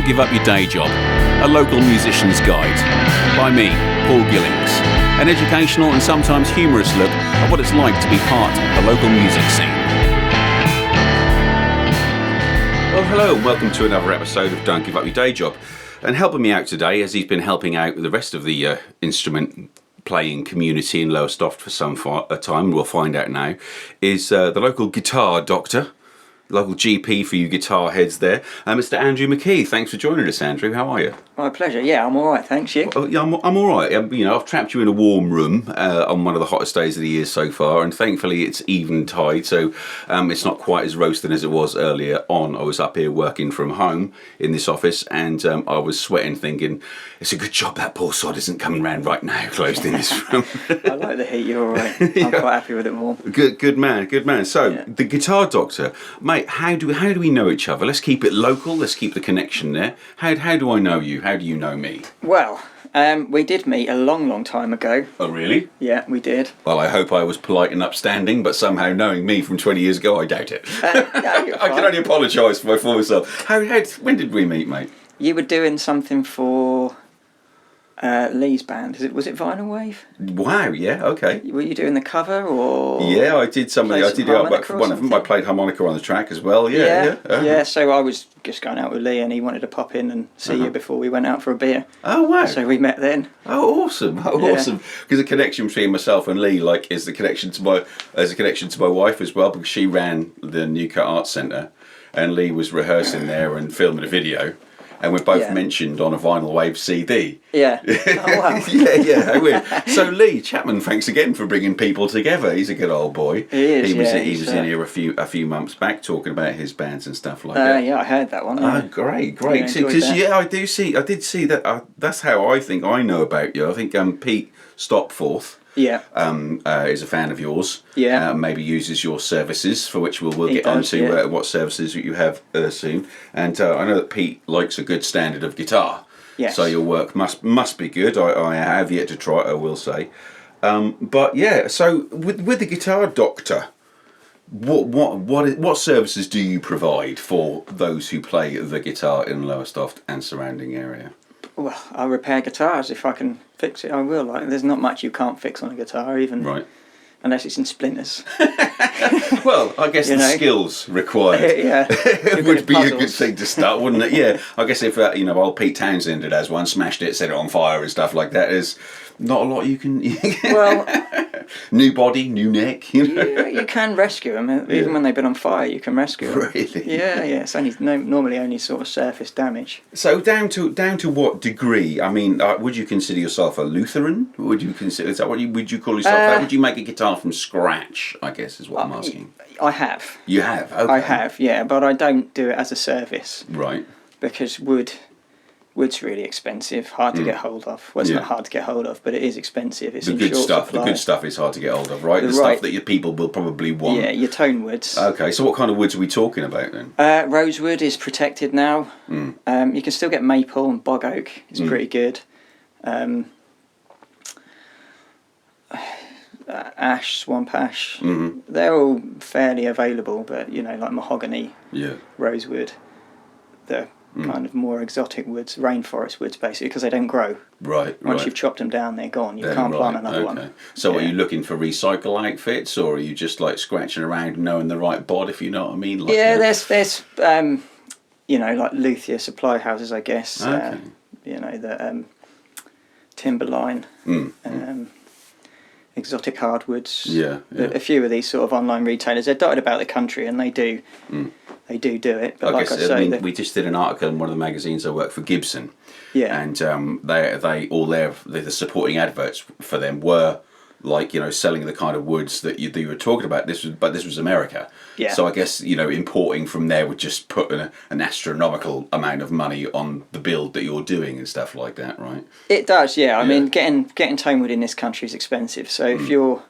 Give Up Your Day Job, a local musician's guide. By me, Paul Gillings. An educational and sometimes humorous look at what it's like to be part of the local music scene. Well, hello and welcome to another episode of Don't Give Up Your Day Job. And helping me out today, as he's been helping out with the rest of the instrument playing community in Lowestoft for some time, we'll find out now, is the local guitar doctor. Local GP for you guitar heads there, Mr. Andrew McKee. Thanks for joining us, Andrew. How are you? My pleasure. Yeah, I'm all right. Thanks. You? Yeah, I'm all right. I've trapped you in a warm room on one of the hottest days of the year so far, and thankfully it's eventide, so it's not quite as roasting as it was earlier on. I was up here working from home in this office, and I was sweating, thinking it's a good job that poor sod isn't coming round right now, closed in this room. I like the heat. You're all right. I'm quite happy with it warm. Good man. So the guitar doctor, mate. How do we know each other? Let's keep it local. Let's keep the connection there. How do I know you? How do you know me? Well, we did meet a long time ago. Oh, really? Yeah, we did. Well, I hope I was polite and upstanding, but somehow knowing me from 20 years ago, I doubt it. No, I can only apologise for my former self. When did we meet, mate? You were doing something for Lee's band. Was it Vinyl Wave? Wow, yeah, okay. Were you doing the cover or? Yeah, I did something. I did one of them. I played harmonica on the track as well. Yeah. So I was just going out with Lee, and he wanted to pop in and see you before we went out for a beer. Oh wow! So we met then. Oh, awesome! Awesome! Because the connection between myself and Lee, is the connection to my wife as well, because she ran the Newcote Arts Centre, and Lee was rehearsing there and filming a video. And we're both mentioned on a Vinyl Wave CD. Yeah. Oh, wow. yeah. Weird. So Lee Chapman, thanks again for bringing people together. He's a good old boy. He is. He was in here a few months back talking about his bands and stuff like that. Yeah, I heard that one. Oh, great. Because I did see that. That's how I think I know about you. I think Pete Stopforth. Yeah. Is a fan of yours. Yeah. Maybe uses your services, for which we'll get onto what services you have soon. And I know that Pete likes a good standard of guitar. Yes. So your work must be good. I have yet to try it, I will say. But yeah, so with the guitar doctor, what services do you provide for those who play the guitar in Lowestoft and surrounding area? Well, I repair guitars. If I can fix it, I will. There's not much you can't fix on a guitar, even unless it's in splinters. Well, I guess the skills required it would be a good thing to start, wouldn't it? Yeah, I guess if old Pete Townsend had one, smashed it, set it on fire and stuff like that, there's not a lot you can. Well, new body, new neck. You can rescue them even when they've been on fire. You can rescue them. Really? Yeah. It's only normally only sort of surface damage. So down to what degree? I mean, would you consider yourself a Lutheran? Would you consider would you call yourself that? Would you make a guitar from scratch? I guess is what I'm asking. I have. You have. Okay. I have. Yeah, but I don't do it as a service. Right. Because wood's really expensive, hard to get hold of. Well, it's not hard to get hold of, but it is expensive. It's the good stuff. The good stuff is hard to get hold of, right? The stuff that your people will probably want. Yeah, your tone woods. Okay, so what kind of woods are we talking about then? Rosewood is protected now. You can still get maple and bog oak. It's pretty good. Ash, swamp ash. They're all fairly available, but like mahogany, rosewood, the kind of more exotic woods, rainforest woods, basically, because they don't grow. Right. Once you've chopped them down, they're gone. You can't plant another one. So are you looking for recycle outfits, or are you just scratching around knowing the right bod, if you know what I mean? There's like luthier supply houses, I guess. Okay. The Timberline, exotic hardwoods. Yeah. A few of these sort of online retailers, they're dotted about the country, and they do. They do it, but we just did an article in one of the magazines I work for, Gibson. Yeah. And they all the supporting adverts for them were selling the kind of woods that you were talking about. This was America. Yeah. So I guess importing from there would just put an astronomical amount of money on the build that you're doing and stuff like that, right? It does, yeah. I mean, getting tone wood in this country is expensive. So if you're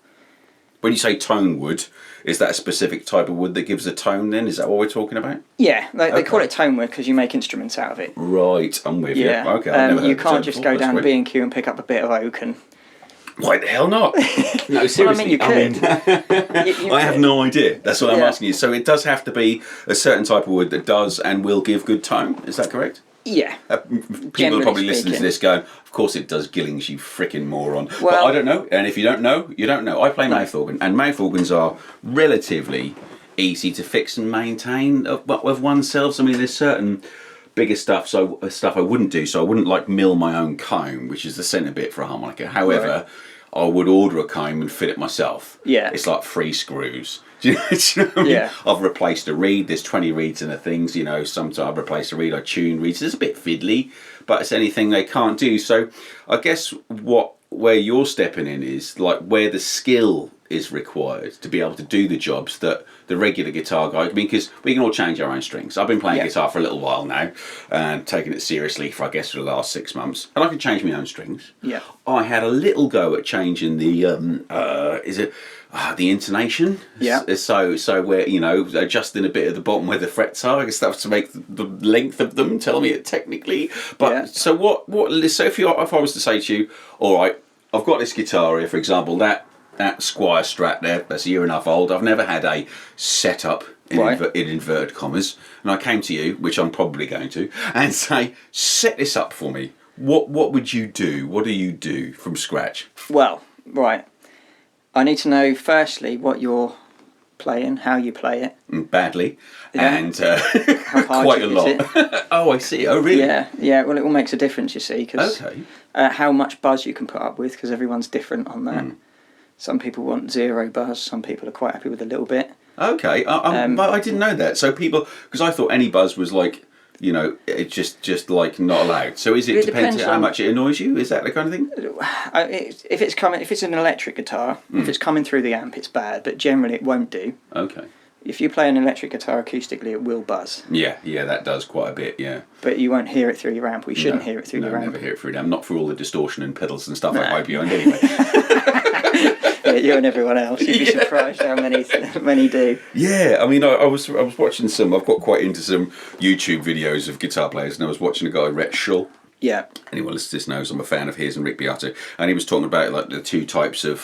When you say tone wood, is that a specific type of wood that gives a tone then? Is that what we're talking about? Yeah, they call it tone wood because you make instruments out of it. Right, I'm with you. Okay, you can't just go down to B&Q and pick up a bit of oak and... Why the hell not? No, seriously. Well, I mean, you could. I have no idea. That's what I'm asking you. So it does have to be a certain type of wood that does and will give good tone. Is that correct? Yeah. People are probably listening to this going, of course it does, Gillings, you frickin' moron. Well, but I don't know, and if you don't know, you don't know. I play mouth organ, and mouth organs are relatively easy to fix and maintain of oneself. I mean, there's certain bigger stuff I wouldn't do. So I wouldn't like mill my own comb, which is the centre bit for a harmonica. However, I would order a comb and fit it myself. Yeah. It's like 3 screws. Do you know what I mean? Yeah. I've replaced a reed. There's 20 reeds in the things, sometimes I've replaced a reed, I tune reeds. It's a bit fiddly, but it's anything they can't do. So I guess where you're stepping in is like where the skill is required to be able to do the jobs that the regular guitar guy. I mean, because we can all change our own strings. I've been playing guitar for a little while now and taking it seriously for the last 6 months, and I can change my own strings. Yeah. I had a little go at changing the the intonation. Yeah. So where adjusting a bit at the bottom where the frets are. I guess that's to make the length of them tell me it technically. But so what? So if I was to say to you, all right, I've got this guitar here, for example, that Squier Strat there, that's a year and a half old. I've never had a setup in inverted commas, and I came to you, which I'm probably going to, and say, set this up for me. What would you do? What do you do from scratch? Well, right. I need to know firstly what you're playing, how you play it. Badly, and how hard quite you a lot. hit it. Oh, I see. Oh, really? Yeah. Well, it all makes a difference, you see, because okay. How much buzz you can put up with, because everyone's different on that. Some people want 0 buzz. Some people are quite happy with a little bit. Okay, I didn't know that. So people, because I thought any buzz was like, it's just like not allowed. So is it depends on how much it annoys you? Is that the kind of thing? If it's an electric guitar, if it's coming through the amp, it's bad. But generally, it won't do. Okay. If you play an electric guitar acoustically, it will buzz. Yeah, that does quite a bit. Yeah. But you won't hear it through your amp. We shouldn't hear it through your amp. Never hear it through your amp. Not for all the distortion and pedals and stuff like behind anyway. Yeah, you and everyone else. You'd be surprised how many do. Yeah, I mean, I was watching some. I've got quite into some YouTube videos of guitar players, and I was watching a guy, Rhett Schull. Yeah. Anyone listening to this knows I'm a fan of his and Rick Beato, and he was talking about like the 2 types of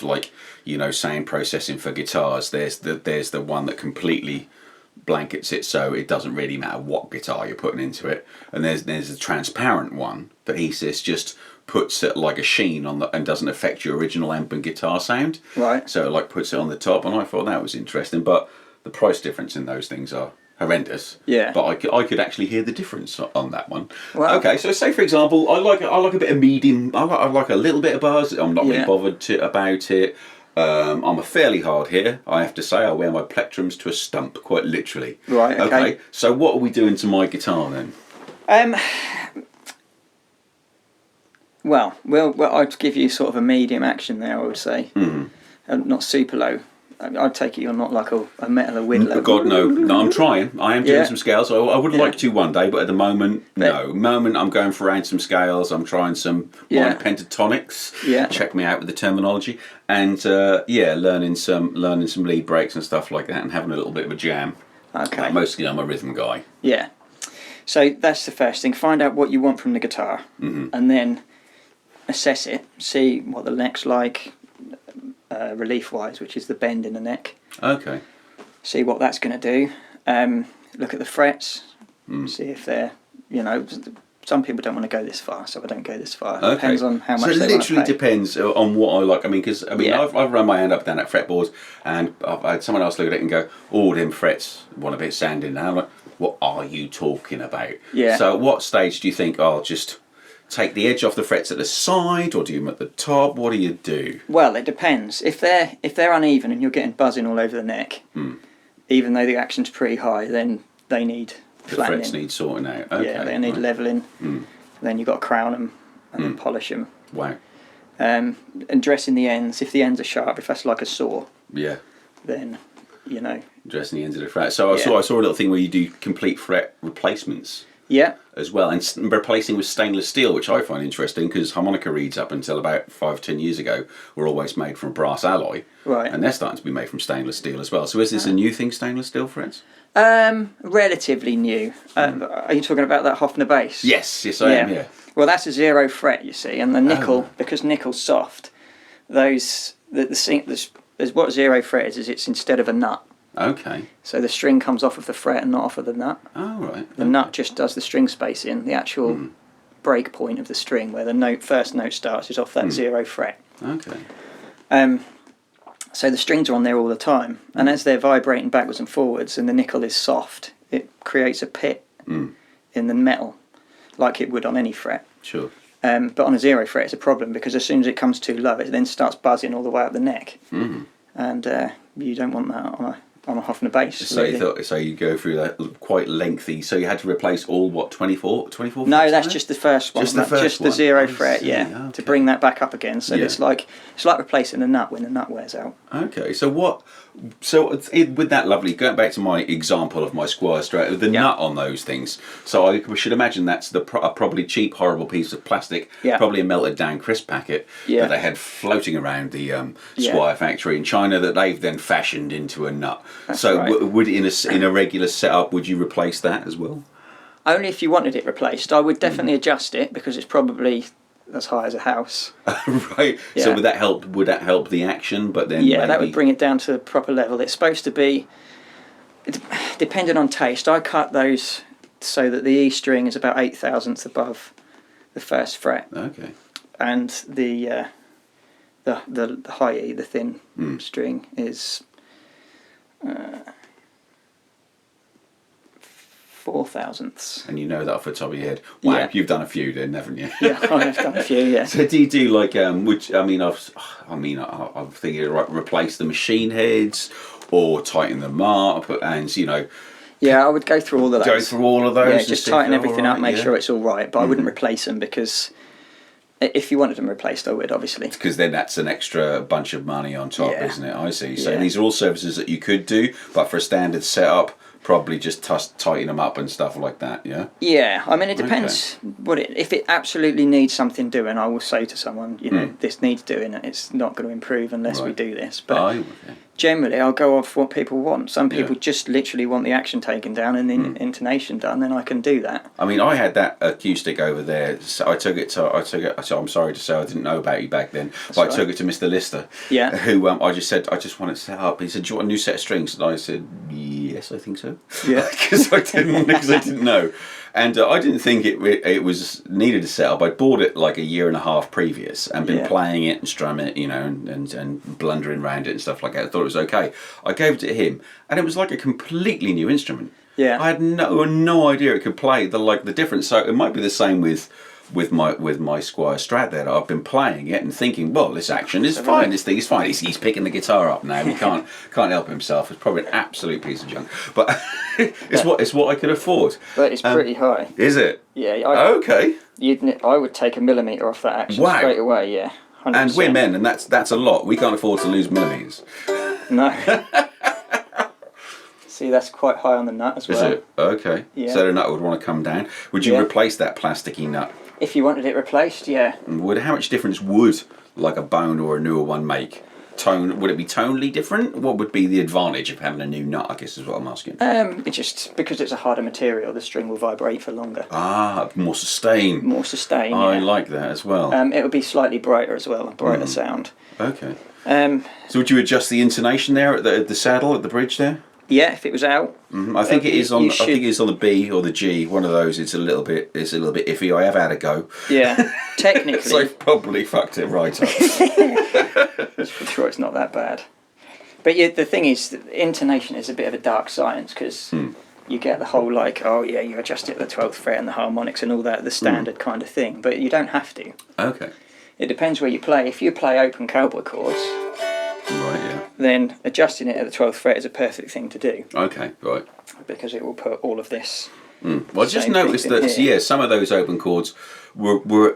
sound processing for guitars. There's the one that completely blankets it, so it doesn't really matter what guitar you're putting into it, and there's a transparent one that he says just puts it like a sheen on and doesn't affect your original amp and guitar sound. Right. So it like puts it on the top, and I thought that was interesting, but the price difference in those things are horrendous. Yeah. But I could actually hear the difference on that one. Well, okay, so say for example, I like a bit of medium. I like a little bit of buzz. I'm not really bothered about it. I'm a fairly hard hitter, I have to say. I wear my plectrums to a stump, quite literally. Right. Okay. So what are we doing to my guitar then? Well, I'd give you sort of a medium action there, I would say. Not super low. I'd take it you're not like a metal whittler. God, no. No, I'm trying. I am doing some scales. I would like to one day, but at the moment, no. Moment, I'm going for around some scales. I'm trying some minor pentatonics. Yeah. Check me out with the terminology. And, learning some lead breaks and stuff like that, and having a little bit of a jam. Okay. Mostly I'm a rhythm guy. Yeah. So that's the first thing. Find out what you want from the guitar. And then assess it. See what the neck's like. Relief-wise, which is the bend in the neck. Okay. See what that's going to do. Look at the frets. See if they're, some people don't want to go this far, so I don't go this far. Okay. Depends on how much they want to pay. So it literally depends on what I like. I mean, I've run my hand up down at fretboards, and I've had someone else look at it and go, "Oh, them frets want a bit of sand in there." I'm like, "What are you talking about?" Yeah. So at what stage do you think I'll just take the edge off the frets at the side, or do you them at the top? What do you do? Well, it depends. If they're uneven and you're getting buzzing all over the neck, even though the action's pretty high, then they need flattening. The frets need sorting out. Okay, yeah, they need leveling. Then you've got to crown them and then polish them. Wow. And dressing the ends. If the ends are sharp, if that's like a saw, then dressing the ends of the fret. So I saw a little thing where you do complete fret replacements. Yeah. As well, and replacing with stainless steel, which I find interesting because harmonica reeds up until about 5-10 years ago were always made from brass alloy, right? And they're starting to be made from stainless steel as well. So is this a new thing, stainless steel frets? Relatively new. Are you talking about that Hofner bass? Yes, I am. Yeah. Well, that's a 0 fret, you see, and the nickel, because nickel's soft. There's what 0 fret is it's instead of a nut. Okay. So the string comes off of the fret and not off of the nut. Oh, right. The nut just does the string spacing. The actual break point of the string, where the first note starts, is off that 0 fret. Okay. So the strings are on there all the time, and as they're vibrating backwards and forwards, and the nickel is soft, it creates a pit in the metal, like it would on any fret. Sure. But on a 0 fret, it's a problem because as soon as it comes too low, it then starts buzzing all the way up the neck, and you don't want that on a Hofner bass. So really. so you go through that quite lengthy. So you had to replace all 24 No, that's just the first one. Just the first just one. the 0 I fret, see. yeah, Okay. to bring that back up again. So it's like replacing the nut when the nut wears out. Okay, so with that lovely, going back to my example of my Squier Strat, the nut on those things, so I should imagine that's a probably cheap, horrible piece of plastic, probably a melted down crisp packet that they had floating around the Squier factory in China that they've then fashioned into a nut. That's so right. Would in a regular setup, would you replace that as well? Only if you wanted it replaced. I would definitely adjust it because it's probably as high as a house. Right. Yeah. So would that help the action? But then that would bring it down to the proper level. It's supposed to be, depending on taste. I cut those so that the E string is about 0.08 above the first fret. Okay. And the high E, the thin string, is 0.04. And you know that off the top of your head. Wow, Yeah. you've done a few then, haven't you? Yeah, I've done a few. Yeah. So do you do like I'm thinking replace the machine heads or tighten them up, and Yeah, I would go through all of those. go through all of those. Yeah, and just see if tighten they're everything all up, right, make yeah? sure it's all right. But I wouldn't replace them because if you wanted them replaced, I would obviously. Because then that's an extra bunch of money on top, Yeah. isn't it? I see. So Yeah. these are all services that you could do, but for a standard setup, probably just tighten them up and stuff like that. Yeah. Yeah, I mean it depends if it absolutely needs something doing. I will say to someone, this needs doing. It's not going to improve unless we do this. But generally, I'll go off what people want. Some people just literally want the action taken down and the intonation done, and I can do that. I mean, I had that acoustic over there. So I took it. So I'm sorry to say I didn't know about you back then, but I took it to Mr. Lister. Yeah. Who I just said I just want it set up. He said, "Do you want a new set of strings?" And I said, "Yes, I think so." Yeah. Because I didn't know, and I didn't think it was needed a setup. I bought it like a year and a half previous and been playing it and strumming it, and blundering around it and stuff like that. I thought it was okay. I gave it to him, and it was like a completely new instrument. Yeah. I had no idea it could play the difference. So it might be the same with my Squier Strat there. I've been playing it and thinking, well, this action is fine. This thing is fine. He's picking the guitar up now. He can't help himself. It's probably an absolute piece of junk, but it's what I could afford. But it's pretty high. Is it? Yeah. Okay. I would take a millimetre off that action straight away. Yeah. 100%. And we're men, and that's a lot. We can't afford to lose millimetres. No. See, that's quite high on the nut as well. Is it? Okay. Yeah. So the nut would want to come down. Would you replace that plasticky nut? If you wanted it replaced, yeah. How much difference would like a bone or a newer one make? Would it be tonally different? What would be the advantage of having a new nut, I guess is what I'm asking. It's just because it's a harder material, the string will vibrate for longer. Ah, more sustain. More sustain. I like that as well. It would be slightly brighter as well, a brighter sound. Okay. So would you adjust the intonation there at the saddle at the bridge there? Yeah, if it was out. I think it is on. I think it's on the B or the G. One of those. It's a little bit iffy. I have had a go. Yeah, technically. So I've probably fucked it right up. I'm sure it's not that bad. But the thing is, intonation is a bit of a dark science because you get the whole you adjust it at the 12th fret and the harmonics and all that, the standard kind of thing. But you don't have to. Okay. It depends where you play. If you play open cowboy chords, right, yeah, then adjusting it at the 12th fret is a perfect thing to do. Okay, right. Because it will put all of this. Well, I just noticed that some of those open chords were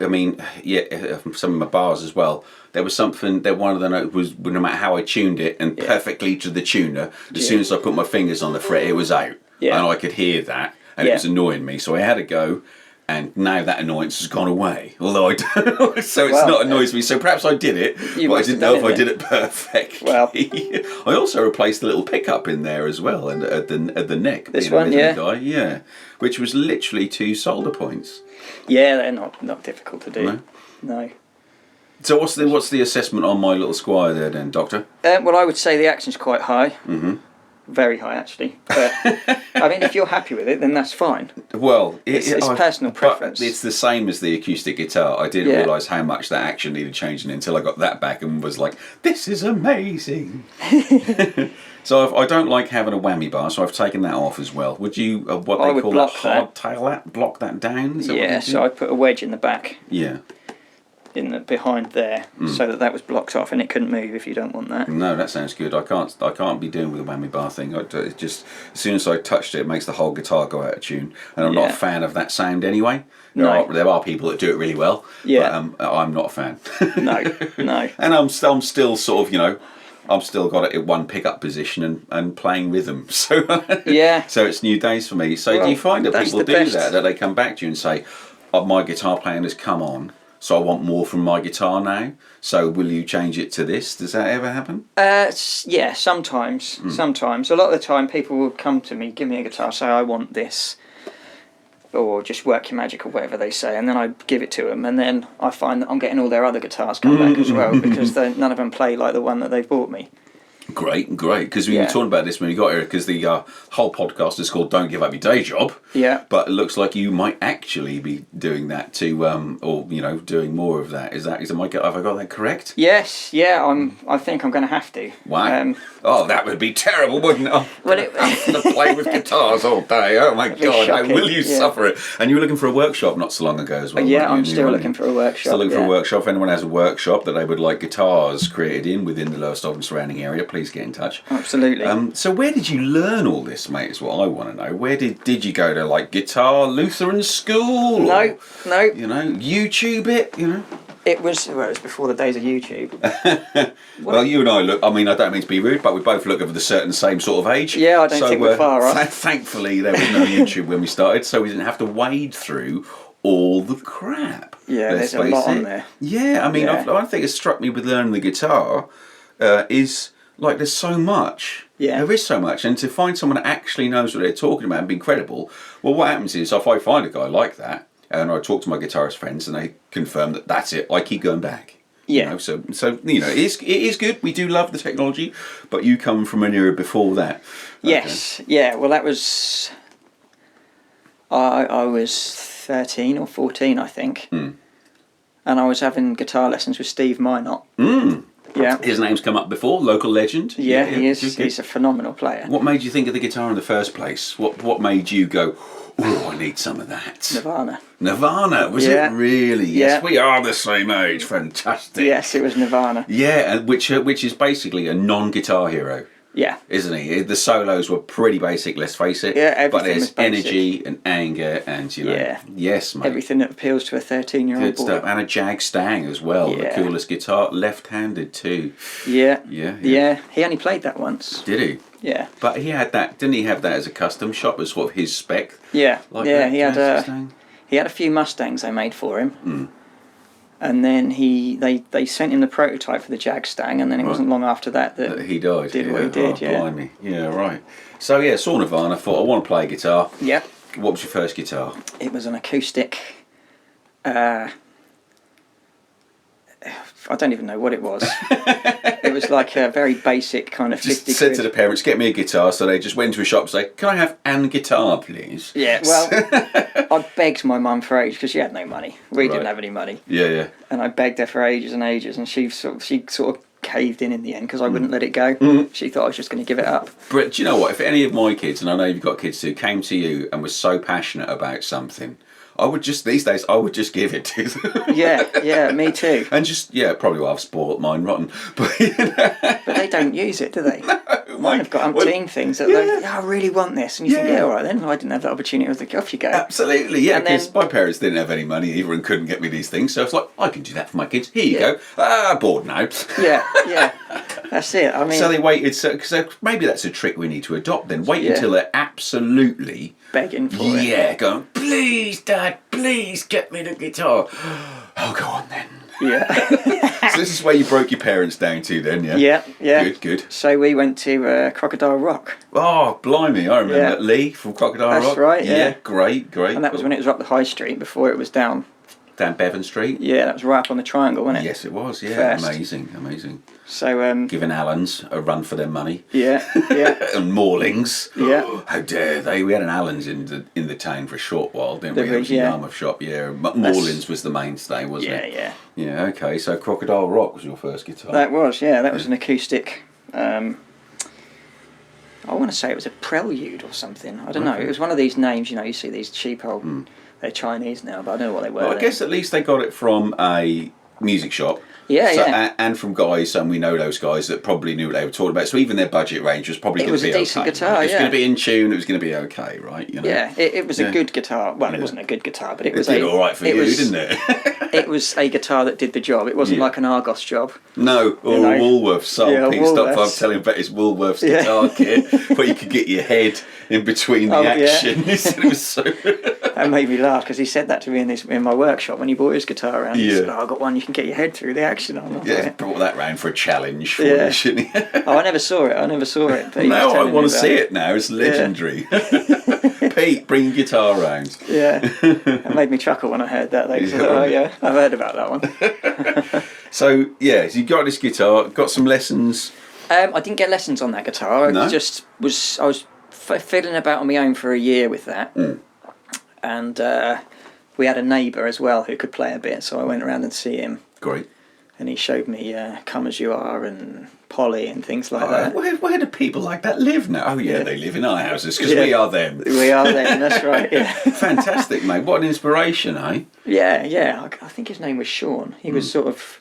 some of my bars as well. There was something that one of the notes was, no matter how I tuned it and perfectly to the tuner, as soon as I put my fingers on the fret, it was out, and I could hear that, and it was annoying me. So I had a go. And now that annoyance has gone away. Although I don't, so it's not annoys me. So perhaps I did it, but I didn't know if I did it perfectly. Well, I also replaced the little pickup in there as well, and at the neck. This one, which was literally 2 solder points. Yeah, they're not difficult to do. No. So what's the assessment on my little Squier there then, Doctor? Well, I would say the action's quite high. very high actually. But I mean, if you're happy with it, then that's fine. Well, it's personal preference. It's the same as the acoustic guitar. I didn't realise how much that actually needed changing until I got that back and was like, this is amazing. So I don't like having a whammy bar, so I've taken that off as well. Would you, what they call that, hardtail that? Block that down? Yeah, so I put a wedge in the back. Yeah. Behind there, so that was blocked off and it couldn't move if you don't want that. No, that sounds good. I can't be doing with a whammy bar thing. It just, as soon as I touched it, it makes the whole guitar go out of tune, and I'm not a fan of that sound anyway. There are people that do it really well. Yeah. But I'm not a fan. No. And I'm still sort of, I've still got it in one pickup position and playing rhythm. So yeah. So it's new days for me. So do you find that people do that they come back to you and say, my guitar playing has come on, so I want more from my guitar now, so will you change it to this? Does that ever happen? Yeah, sometimes. Sometimes. A lot of the time people will come to me, give me a guitar, say I want this, or just work your magic or whatever they say, and then I give it to them, and then I find that I'm getting all their other guitars come back as well, because none of them play like the one that they've bought me. Great, because we were talking about this when we got here, because the whole podcast is called Don't Give Up Your Day Job. Yeah. But it looks like you might actually be doing that too, or doing more of that. Have I got that correct? Yes, yeah, I think I'm going to have to. Wow. That would be terrible, wouldn't it? Well, it to play with guitars all day. Oh my God, how will you suffer it? And you were looking for a workshop not so long ago as well. Yeah, I'm still looking for a workshop. Still looking for a workshop. If anyone has a workshop that they would like guitars created within the Lowestoft and surrounding area, please get in touch. Absolutely. So where did you learn all this, mate, is what I want to know. Where did you go to, like, guitar Lutheran school? No. YouTube it, It was before the days of YouTube. Well, you and I look, I don't mean to be rude, but we both look of the same sort of age. Yeah, I don't think we're far off. Thankfully, there was no YouTube when we started, so we didn't have to wade through all the crap. Yeah, there's a lot on there. Yeah, I think it struck me with learning the guitar is, like, there's so much. Yeah. There is so much, and to find someone that actually knows what they're talking about and be credible, well, what happens is, if I find a guy like that, and I talk to my guitarist friends, and they confirm that that's it, I keep going back. Yeah. So it is good. We do love the technology, but you come from an era before that. Yes. Yeah. Well, that was. I was 13 or 14, I think, and I was having guitar lessons with Steve Minot. Yeah. His name's come up before, local legend. Yeah, he is. He's a phenomenal player. What made you think of the guitar in the first place? What made you go, oh, I need some of that? Nirvana, was it really? Yes, we are the same age. Fantastic. Yes, it was Nirvana. Yeah, which is basically a non-guitar hero. Yeah. Isn't he? The solos were pretty basic, let's face it. Yeah, everything but there's was basic. Energy and anger and, yes, mate. Everything that appeals to a 13-year-old Good boy. stuff. And a Jag Stang as well, the coolest guitar, left-handed too. Yeah. Yeah. He only played that once. Did he? Yeah. But he had that, didn't he have that as a custom shop as sort of his spec? Yeah. He had Stang? He had a few Mustangs they made for him. And then they sent him the prototype for the Jag Stang, and then it wasn't long after that he died. Did what he did, Blimey. Yeah, right. So saw Nirvana, thought I want to play guitar. Yeah. What was your first guitar? It was an acoustic. I don't even know what it was. It was like a very basic kind of 50 said to the parents, get me a guitar, so they just went to a shop and say, can I have an guitar, please? Yeah, well, I begged my mum for ages because she had no money. We didn't have any money. Yeah. And I begged her for ages and ages, and she sort of caved in the end because I wouldn't let it go. She thought I was just going to give it up. But do you know what? If any of my kids, and I know you've got kids too, came to you and was so passionate about something, these days, I would just give it to them. Yeah, me too. And probably I've spoiled mine rotten. But, but they don't use it, do they? No. Mine have got umpteen things that I really want this. And you think, all right then, I didn't have that opportunity. I was like, off you go. Absolutely, yeah, because my parents didn't have any money either and couldn't get me these things. So it's like, I can do that for my kids. Here you go. Bored now. Yeah. That's it. So they waited, so maybe that's a trick we need to adopt then. Wait until they're absolutely begging for it. Yeah, going, please, Dad, please get me the guitar. Oh, go on then. Yeah. So this is where you broke your parents down to then, yeah? Yeah. Good. So we went to Crocodile Rock. Oh, blimey, I remember Lee from Crocodile Rock. That's right, yeah. Great. And that was when it was up the high street before it was down down Bevan Street. Yeah, that was right up on the triangle, wasn't it? Yes, it was. Yeah, First. amazing. So giving Allens a run for their money. Yeah. And Morlings. Yeah. How dare they? We had an Allens in the town for a short while, didn't we? It was a Yarmouth shop. Yeah, Morlings was the mainstay, wasn't it? Yeah. Yeah. Okay, so Crocodile Rock was your first guitar. That was. That was an acoustic. I want to say it was a Prelude or something. I don't know. It was one of these names. You see these cheap old. They're Chinese now, but I don't know what they were. Well, I guess at least they got it from a music shop. Yeah. And from guys, and we know those guys that probably knew what they were talking about. So even their budget range was probably going to be okay. It was a decent guitar, It was going to be in tune. It was going to be okay, right? Yeah, it was a good guitar. Well, it wasn't a good guitar, but it did all right for you, didn't it? It was a guitar that did the job. It wasn't like an Argos job. No, or a Woolworths. So Pete stopped I'm telling him about his Woolworths guitar kit, where you could get your head in between the action. He said it was so. That made me laugh because he said that to me in my workshop when he bought his guitar around. He said, "I've got one you can get your head through the action on." Brought that round for a challenge for you, shouldn't he? I never saw it. But no, I want to see it now. It's legendary. Pete, bring your guitar round. Yeah, it made me chuckle when I heard that. I thought, I've heard about that one. So you got this guitar, got some lessons. I didn't get lessons on that guitar. No? I was fiddling about on my own for a year with that, and we had a neighbour as well who could play a bit, so I went around and see him. Great. And he showed me "Come As You Are" and "Polly" and things like that. Where do people like that live now? Oh yeah, they live in our houses because we are them. We are them. That's right. Yeah. Fantastic, mate. What an inspiration, eh? Yeah. I think his name was Sean. He was sort of.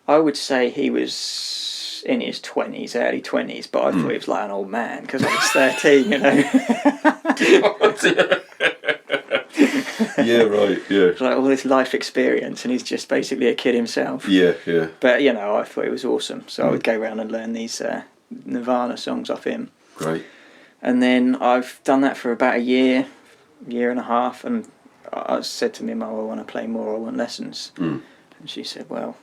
I would say he was in his 20s, early 20s, but I thought he was like an old man because I was 13, Yeah, right, yeah. Like all this life experience, and he's just basically a kid himself. Yeah. But, I thought it was awesome, so I would go around and learn these Nirvana songs off him. Great. And then I've done that for about a year and a half, and I said to my mum, I want to play more, I want lessons. And she said, well,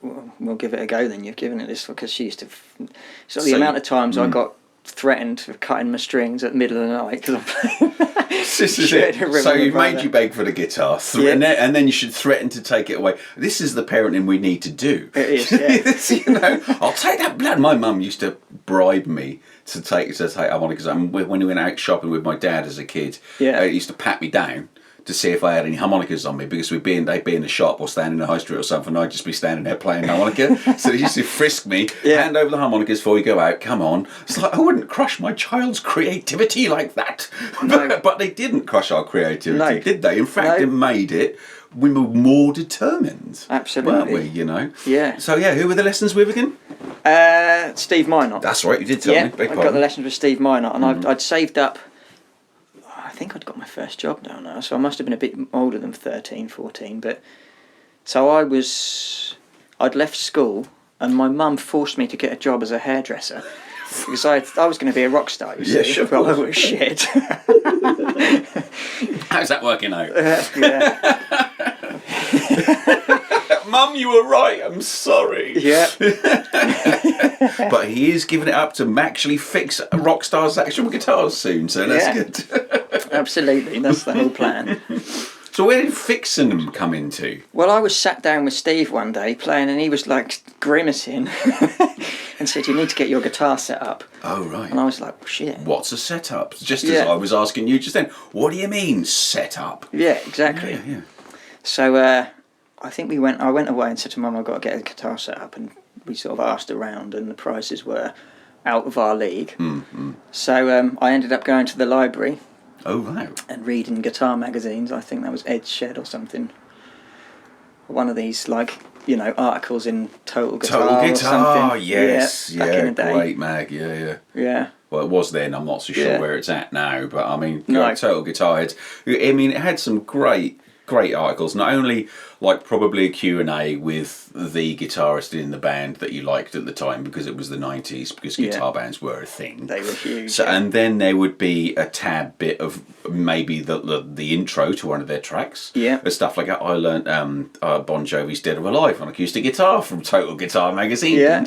we'll give it a go then. You've given it this, because she used to. So the amount of times I got threatened for cutting my strings at the middle of the night because I'm playing. This is it. So you've made you beg for the guitar, and then you should threaten to take it away. This is the parenting we need to do. It is, I'll take that blood. My mum used to bribe me to take harmonicas. When we went out shopping with my dad as a kid, he used to pat me down to see if I had any harmonicas on me, because they'd be in the shop or standing in the high street or something, and I'd just be standing there playing harmonica. So they used to frisk me, hand over the harmonicas before you go out, come on. It's like, I wouldn't crush my child's creativity like that. No. But they didn't crush our creativity, did they? In fact, it made it. We were more determined. Absolutely. Weren't we, Yeah. So, who were the lessons with again? Steve Minot. That's right, you did tell me. I got the lessons with Steve Minot, and I'd saved up. I think I'd got my first job down now, so I must have been a bit older than 13, 14. But so I'd left school, and my mum forced me to get a job as a hairdresser because I was going to be a rock star. You see, sure. But I was shit. How's that working out? Yeah. Mum, you were right. I'm sorry. Yeah. But he is giving it up to actually fix a rock star's actual guitars soon, so that's good. Absolutely, that's the whole plan. So where did fixing them come into? Well, I was sat down with Steve one day playing, and he was like grimacing and said, "You need to get your guitar set up." Oh, right. And I was like, well, "Shit. What's a setup?" Just as I was asking you just then. What do you mean, setup? Yeah, exactly. Yeah. So I think I went away and said to Mum, I've got to get a guitar set up, and we sort of asked around, and the prices were out of our league. So I ended up going to the library. Oh, right. And reading guitar magazines. I think that was Ed's Shed or something. One of these, articles in Total Guitar or something. Yes. Back in the day. Great mag, Yeah. Well, it was then. I'm not so sure where it's at now, but I mean, No. Total Guitar Heads. I mean, it had some great articles. Not only probably a Q&A with the guitarist in the band that you liked at the time, because it was the 90s, because guitar bands were a thing. They were huge. So, and then there would be a tad bit of maybe the intro to one of their tracks. Yeah. Stuff like that. I learnt Bon Jovi's Dead or Alive on acoustic guitar from Total Guitar magazine. Yeah.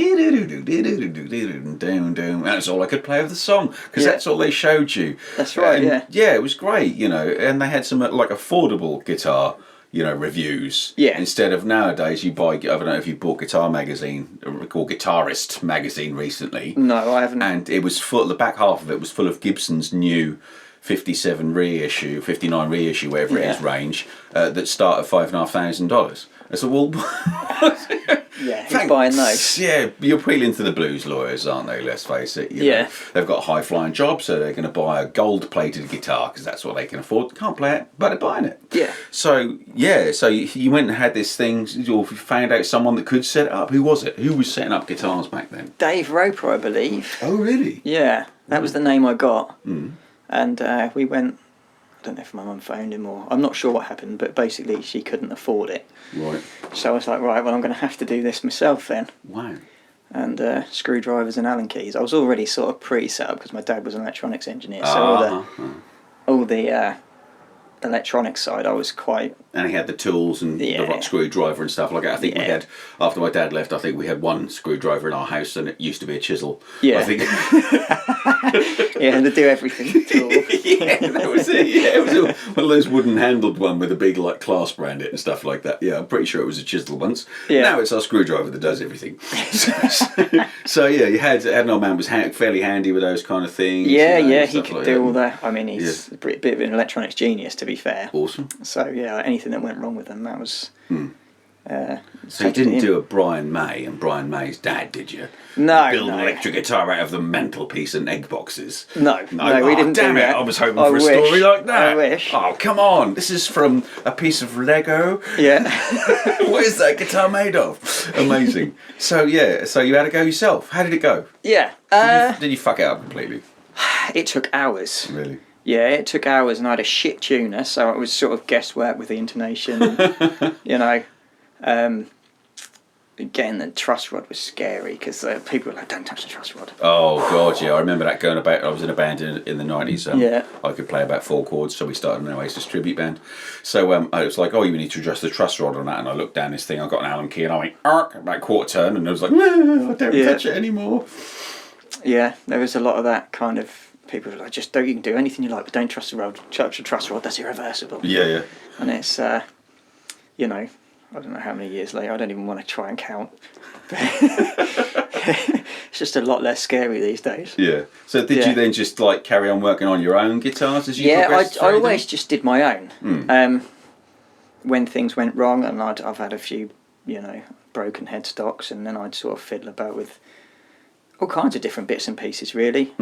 That's all I could play of the song, because that's all they showed you. That's right, Yeah, it was great, and they had some affordable guitar reviews. Yeah. Instead of nowadays, you buy. I don't know if you bought Guitar Magazine or Guitarist Magazine recently. No, I haven't. And it was full. The back half of it was full of Gibson's new 57 reissue, 59 reissue, whatever it is, range that start at $5,500. I said, well, yeah, who's buying those? Yeah, you're appealing to the blues lawyers, aren't they? Let's face it. You know, they've got a high flying job, so they're going to buy a gold plated guitar because that's what they can afford. Can't play it, but they're buying it. Yeah. So you went and had this thing, or found out someone that could set it up. Who was it? Who was setting up guitars back then? Dave Roper, I believe. Oh, really? Yeah, that was the name I got. And we went. I don't know if my mum phoned him or I'm not sure what happened, but basically she couldn't afford it. Right. So I was like, right, well, I'm going to have to do this myself then. Wow. And screwdrivers and Allen keys. I was already sort of pre-set up because my dad was an electronics engineer, so all the electronics side, I was quite. And he had the tools and the rock screwdriver and stuff like that. I think we had, after my dad left, I think we had one screwdriver in our house, and it used to be a chisel. Yeah. I think. Yeah, and to do everything tool. Yeah, that was it. Yeah, it was one of those wooden handled one with a big like clasp around it and stuff like that. Yeah, I'm pretty sure it was a chisel once. Yeah. Now it's our screwdriver that does everything. So yeah, you had an old man was fairly handy with those kind of things. Yeah, yeah, he could do all that. I mean, he's a bit of an electronics genius, to be fair. Awesome. So yeah, anything that went wrong with them, that was. So you didn't do a Brian May and Brian May's dad, did you? No, Build an electric guitar out of the mantelpiece and egg boxes. No, we didn't. Damn do it! that. I was hoping for a story like that. I wish. Oh, come on! This is from a piece of Lego. Yeah. What is that guitar made of? Amazing. So yeah, so you had to go yourself. How did it go? Yeah. Did you fuck it up completely? It took hours. Really? Yeah, it took hours, and I had a shit tuner, so it was sort of guesswork with the intonation. Getting the truss rod was scary because people were like, "Don't touch the truss rod." Oh god, yeah, I remember that going about. I was in a band in the 90s. I could play about 4 chords, so we started an Oasis tribute band. So I was like, "Oh, you need to adjust the truss rod on that," and I looked down this thing. I got an Allen key, and I went arc about quarter turn, and I was like, "No, I don't touch it anymore." Yeah, there was a lot of that kind of. People were like, "Just don't. You can do anything you like, but don't trust the rod. Touch the truss rod. That's irreversible." Yeah, yeah. And it's, I don't know how many years later. I don't even want to try and count. It's just a lot less scary these days. Yeah. So did you then just like carry on working on your own guitars as you progressed? I always just did my own. When things went wrong, and I've had a few, broken headstocks, and then I'd sort of fiddle about with all kinds of different bits and pieces, really.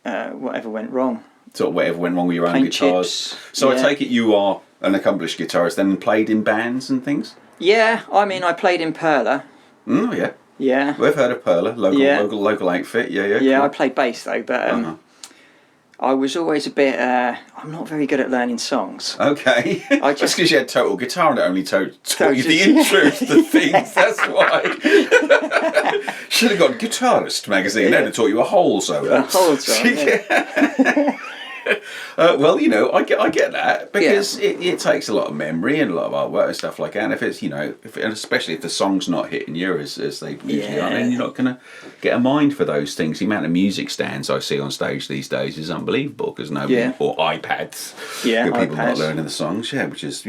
Whatever went wrong. Sort of whatever went wrong with your own guitars. Chips, so I take it you are an accomplished guitarist, then played in bands and things? Yeah, I mean, I played in Perla. Oh, yeah. Yeah. We've heard of Perla, local outfit. Yeah, yeah. Yeah, cool. I played bass though, but I was always a bit. I'm not very good at learning songs. Okay. Just because you had Total Guitar and it only taught you the intros to things. That's why. Should have got Guitarist magazine. They'd have taught you a whole solo. A whole song. Yeah. Well, I get that because it takes a lot of memory and a lot of artwork and stuff like that. And if it's, and especially if the song's not hitting you as they usually are, then you're not going to get a mind for those things. The amount of music stands I see on stage these days is unbelievable because nobody, or iPads, people not learning the songs, which is,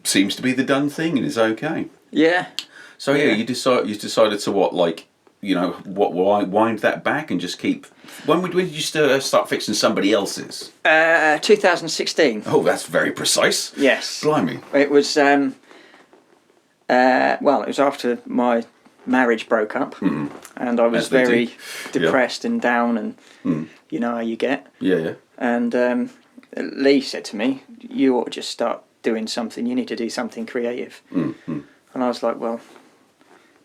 seems to be the done thing and is okay. Yeah. So you decided to wind that back and just keep. When did you start fixing somebody else's? 2016. Oh, that's very precise. Yes. Blimey. It was. It was after my marriage broke up, and I was very depressed and down, and you know how you get. Yeah, yeah. And Lee said to me, "You ought to just start doing something. You need to do something creative." And I was like, "Well,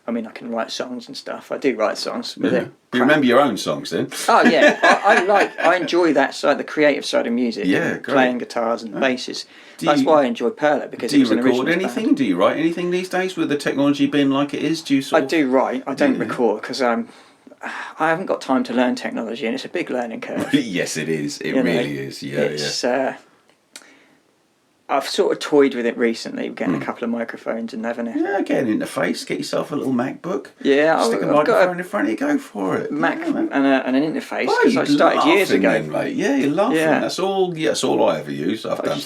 I mean, I can write songs and stuff. I do write songs." You remember your own songs then? Oh yeah, I enjoy that side, the creative side of music. Yeah, great. Playing guitars and basses. That's why I enjoy Perla, because it was an original. Do you record anything? Band. Do you write anything these days with the technology being like it is? I do write. I don't record because I haven't got time to learn technology, and it's a big learning curve. Yes, it is. It really is. Yeah, it's, I've sort of toyed with it recently, getting a couple of microphones and having a... Yeah, get an interface, get yourself a little MacBook. Yeah, stick a microphone in front of you, go for it. Mac and an interface, because I started years ago. Then, mate. Yeah, you're laughing. Yeah. That's all I ever use. I've done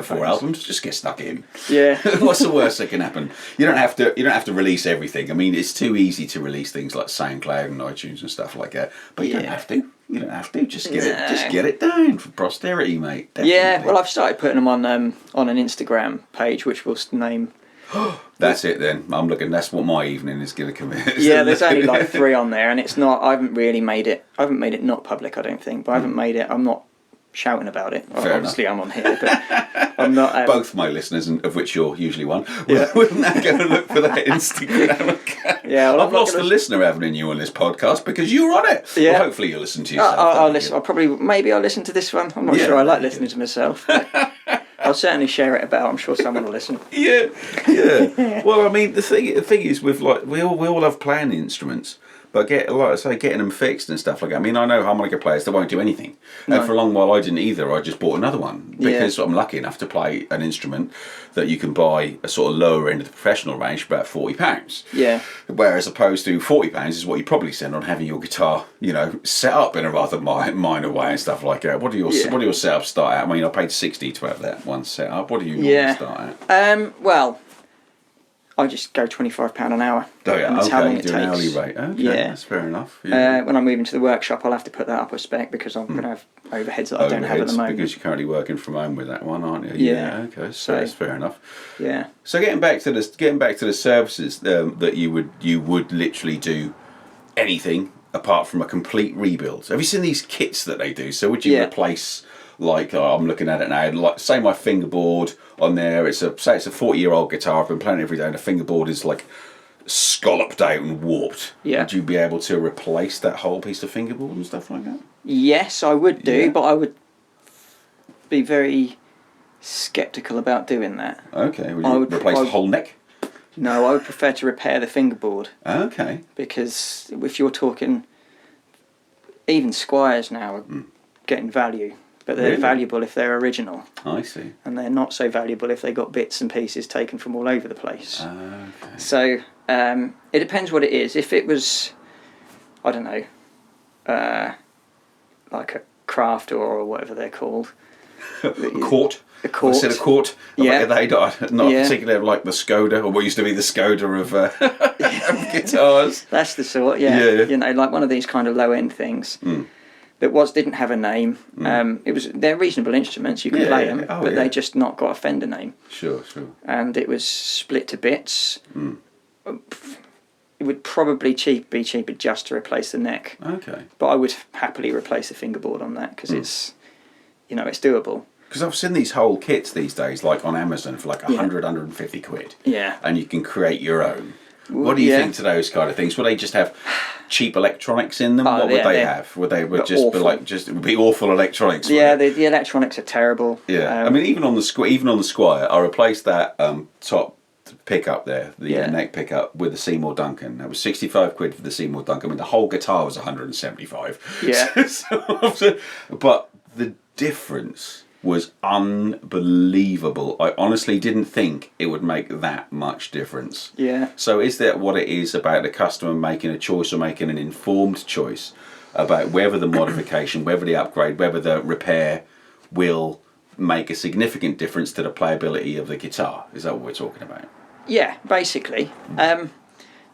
4 albums, just get stuck in. Yeah. What's the worst that can happen? You don't have to release everything. I mean, it's too easy to release things like SoundCloud and iTunes and stuff like that. But you don't have to. You don't have to. Just get it down for posterity, mate. Definitely. Yeah. Well, I've started putting them on an Instagram page, which we'll name. That's it then. I'm looking. That's what my evening is going to commit. Yeah, there's only like 3 on there, and it's not. I haven't made it not public. I don't think, but I haven't made it. I'm not shouting about it. Obviously, I'm on here, but I'm not. Both my listeners, of which you're usually one, will now go and look for that Instagram account. Yeah, well, I've lost the listener having you on this podcast because you're on it. Yeah. Well, hopefully you'll listen to yourself. I'll listen. Maybe I'll listen to this one. I'm not sure. I like listening to myself. I'll certainly share it about. I'm sure someone will listen. Yeah. Well, I mean, the thing is, with like we all have playing instruments, but getting them fixed and stuff like that. I mean, I know harmonica players that won't do anything, and for a long while I didn't either. I just bought another one because I'm lucky enough to play an instrument that you can buy a sort of lower end of the professional range for about £40. Yeah. Whereas opposed to £40 is what you probably spend on having your guitar, set up in a rather minor way and stuff like that. What do your setups start at? I mean, I paid £60 to have that one set up. What do you normally start at? Well, I just go £25 an hour. Oh yeah, that's how long it do takes. An hourly rate. Okay, yeah, that's fair enough. Yeah. When I move into the workshop, I'll have to put that up a spec because I'm going to have overheads that I don't have at the moment. Because you're currently working from home with that one, aren't you? Yeah. Okay, so that's fair enough. Yeah. So getting back to the services that you would literally do anything apart from a complete rebuild. Have you seen these kits that they do? So would you replace? Like I'm looking at it now. Like say my fingerboard on there. It's a 40-year-old guitar. I've been playing it every day, and the fingerboard is like scalloped out and warped. Yeah. Would you be able to replace that whole piece of fingerboard and stuff like that? Yes, I would do, but I would be very sceptical about doing that. Okay. Would you replace the whole neck? No, I would prefer to repair the fingerboard. Okay. Because if you're talking, even Squiers now are getting value. But they're valuable if they're original. I see. And they're not so valuable if they got bits and pieces taken from all over the place. Okay. So it depends what it is. If it was, I don't know, like a craft or whatever they're called. A quart. A quart. Instead of quart. Yeah. They not particularly like the Skoda, or what used to be the Skoda of guitars. That's the sort, like one of these kind of low end things. That didn't have a name. They're reasonable instruments. You can play them, but they just not got a Fender name. Sure. And it was split to bits. It would probably be cheaper just to replace the neck. Okay. But I would happily replace the fingerboard on that because it's doable. Because I've seen these whole kits these days, like on Amazon, for like 100, 150 quid. Yeah. And you can create your own. What do you think to those kind of things? Would they just have cheap electronics in them? What would they have? Would they be awful electronics? Yeah, the electronics are terrible. Yeah, I mean, even on the Squier, I replaced that top pickup there, the neck pickup, with the Seymour Duncan. That was 65 quid for the Seymour Duncan. I mean, the whole guitar was 175. Yeah. But the difference was unbelievable. I honestly didn't think it would make that much difference. Yeah. So is that what it is about the customer making a choice or making an informed choice about whether the modification, whether the upgrade, whether the repair will make a significant difference to the playability of the guitar? Is that what we're talking about? Yeah, basically.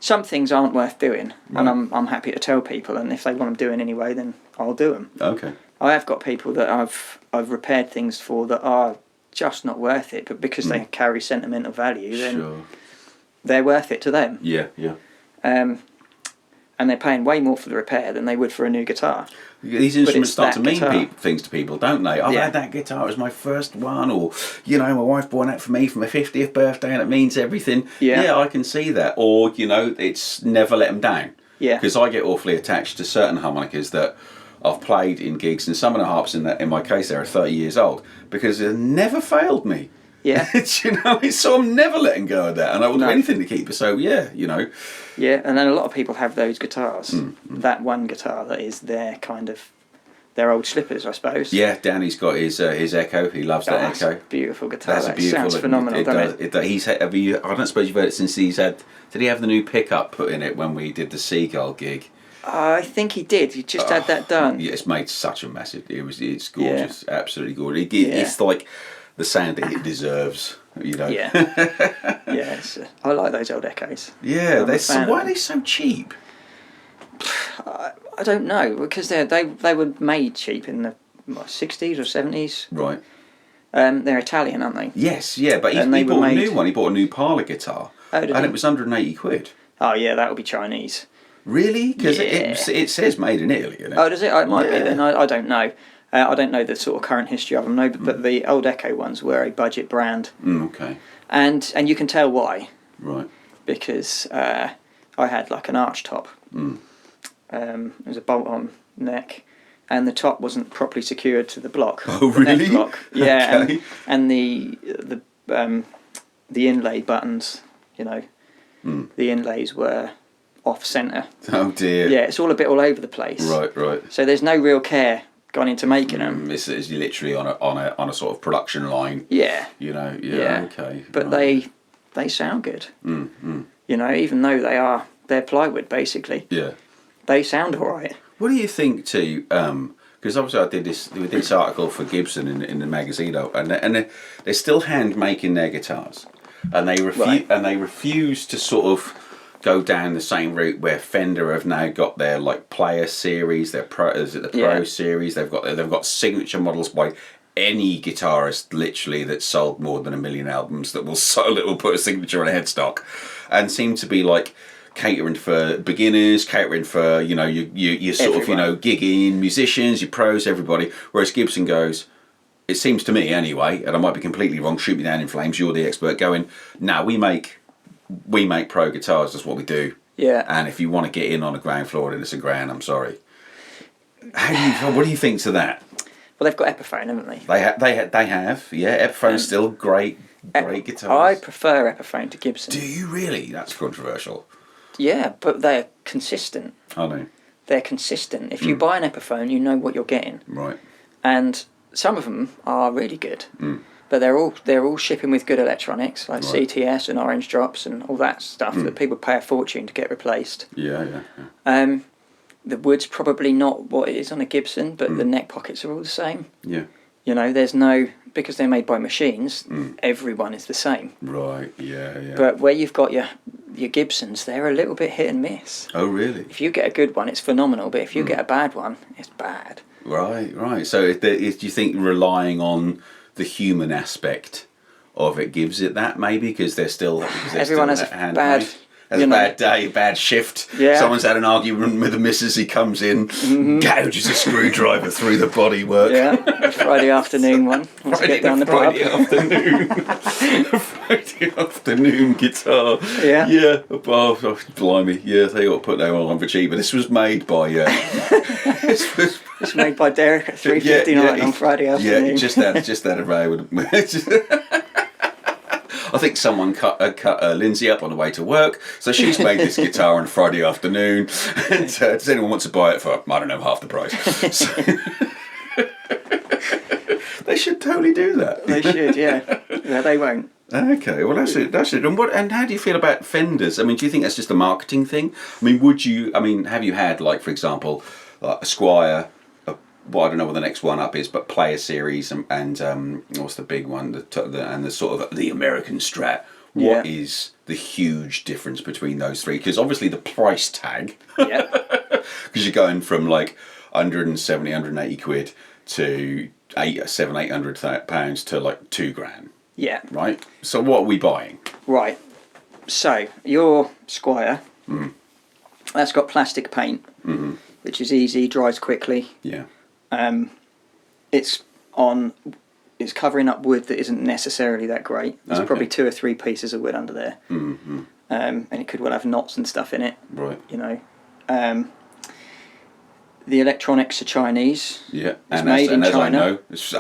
Some things aren't worth doing, and I'm happy to tell people, and if they want them doing anyway, then I'll do them. Okay. I have got people that I've repaired things for that are just not worth it, but because they carry sentimental value, then they're worth it to them. Yeah. And they're paying way more for the repair than they would for a new guitar. These instruments start to mean things to people, don't they? I've had that guitar, it was my first one, or, my wife bought that for me for my 50th birthday and it means everything. Yeah, I can see that. Or, it's never let them down. Yeah. Because I get awfully attached to certain harmonicas that I've played in gigs, and some of the harps in my case there are 30 years old, because it never failed me. Yeah. So I'm never letting go of that, and I will do anything to keep it. So Yeah, and then a lot of people have those guitars. That one guitar that is their they're old slippers, I suppose. Yeah, Danny's got his Echo. He loves that That's Echo. a beautiful guitar. That's a beautiful. Sounds phenomenal, doesn't it? He's had, I don't suppose you've heard it since he's had. Did he have the new pickup put in it when we did the Seagull gig? I think he did. He just had that done. Yeah, it's made such a massive. It's gorgeous, absolutely gorgeous. It's like the sound that it deserves. You know. Yeah. Yeah. I like those old Echoes. Yeah, why are they so cheap? I don't know, because they were made cheap in the 60s or 70s. Right. They're Italian, aren't they? Yes, yeah, but he bought a new one. He bought a new parlour guitar, and it was £180. Oh yeah, that would be Chinese. Really? Because it says made in Italy, isn't it? Oh, does it? Oh, it might be then. I don't know. I don't know the sort of current history of them. No, but the old Echo ones were a budget brand. Okay. And you can tell why. Right. Because I had like an arch top. There was a bolt-on neck, and the top wasn't properly secured to the block. Oh, really? Neck block. Yeah, okay. and the inlay buttons, the inlays were off centre. Oh dear. Yeah, it's all a bit all over the place. Right. So there's no real care gone into making them. It's literally on a sort of production line. Yeah. Yeah. Okay. But they sound good. Even though they're plywood basically. Yeah. They sound all right. What do you think too? Because obviously we did this article for Gibson in the magazine, and they're still hand making their guitars, and they refuse to sort of go down the same route where Fender have now got their like Player series, their Pro series. They've got signature models by any guitarist literally that's sold more than 1 million albums that will put a signature on a headstock, and seem to be like catering for beginners, catering for your sort everyone. Of gigging musicians, your pros, everybody. Whereas Gibson goes, it seems to me anyway, and I might be completely wrong. Shoot me down in flames. You're the expert. Going, no, we make pro guitars. That's what we do. Yeah. And if you want to get in on a ground floor, then it's a grand. I'm sorry. What do you think to that? Well, they've got Epiphone, haven't they? They have. Yeah, Epiphone's still great guitars. I prefer Epiphone to Gibson. Do you really? That's controversial. Yeah, but they're consistent. I know. They're consistent. If you buy an Epiphone, you know what you're getting. Right. And some of them are really good. But they're all shipping with good electronics, like CTS and orange drops and all that stuff that people pay a fortune to get replaced. Yeah. The wood's probably not what it is on a Gibson, but the neck pockets are all the same. Yeah. There's no, because they're made by machines, everyone is the same. Right, yeah. But where you've got your Gibsons, they're a little bit hit and miss. Oh, really? If you get a good one, it's phenomenal, but if you get a bad one, it's bad. Right. So do you think relying on the human aspect of it gives it that, maybe? Because everyone has a bad... Has a bad day, bad shift. Yeah. Someone's had an argument with the missus. He comes in, gouges a screwdriver through the bodywork. Yeah, a Friday afternoon one. Friday afternoon guitar. Yeah. Yeah. Oh, blimey. Yeah, they ought to put that on for cheaper. This was made by... It's made by Derek at 3:59 on Friday afternoon. Yeah, just had a row. I think someone cut Lindsay up on the way to work, so she's made this guitar on a Friday afternoon. And does anyone want to buy it for, I don't know, half the price? So, they should totally do that. They should, yeah. No, they won't. Okay, well that's it. And how do you feel about Fenders? I mean, do you think that's just a marketing thing? I mean, have you had, like, for example, a Squier? Well, I don't know what the next one up is, but Player series and what's the big one? And the sort of the American Strat. What is the huge difference between those three? Because obviously the price tag. Yeah. Because you're going from like 170, 180 quid to £800 to like £2,000. Yeah. Right. So what are we buying? Right. So your Squier, that's got plastic paint, which is easy, dries quickly. Yeah. It's covering up wood that isn't necessarily that great. There's probably 2 or 3 pieces of wood under there. And it could well have knots and stuff in it. Right. The electronics are Chinese. Yeah. It's made in China. As I know, it's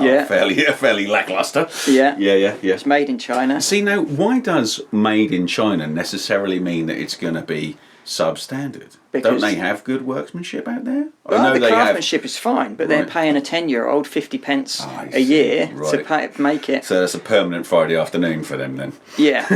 fairly lackluster. Yeah. Yeah. It's made in China. See, now, why does made in China necessarily mean that it's going to be substandard. Because don't they have good workmanship out there? Well, I know the they craftsmanship is fine, but they're paying a 10-year-old 50 pence a year to make it. So that's a permanent Friday afternoon for them then. Yeah,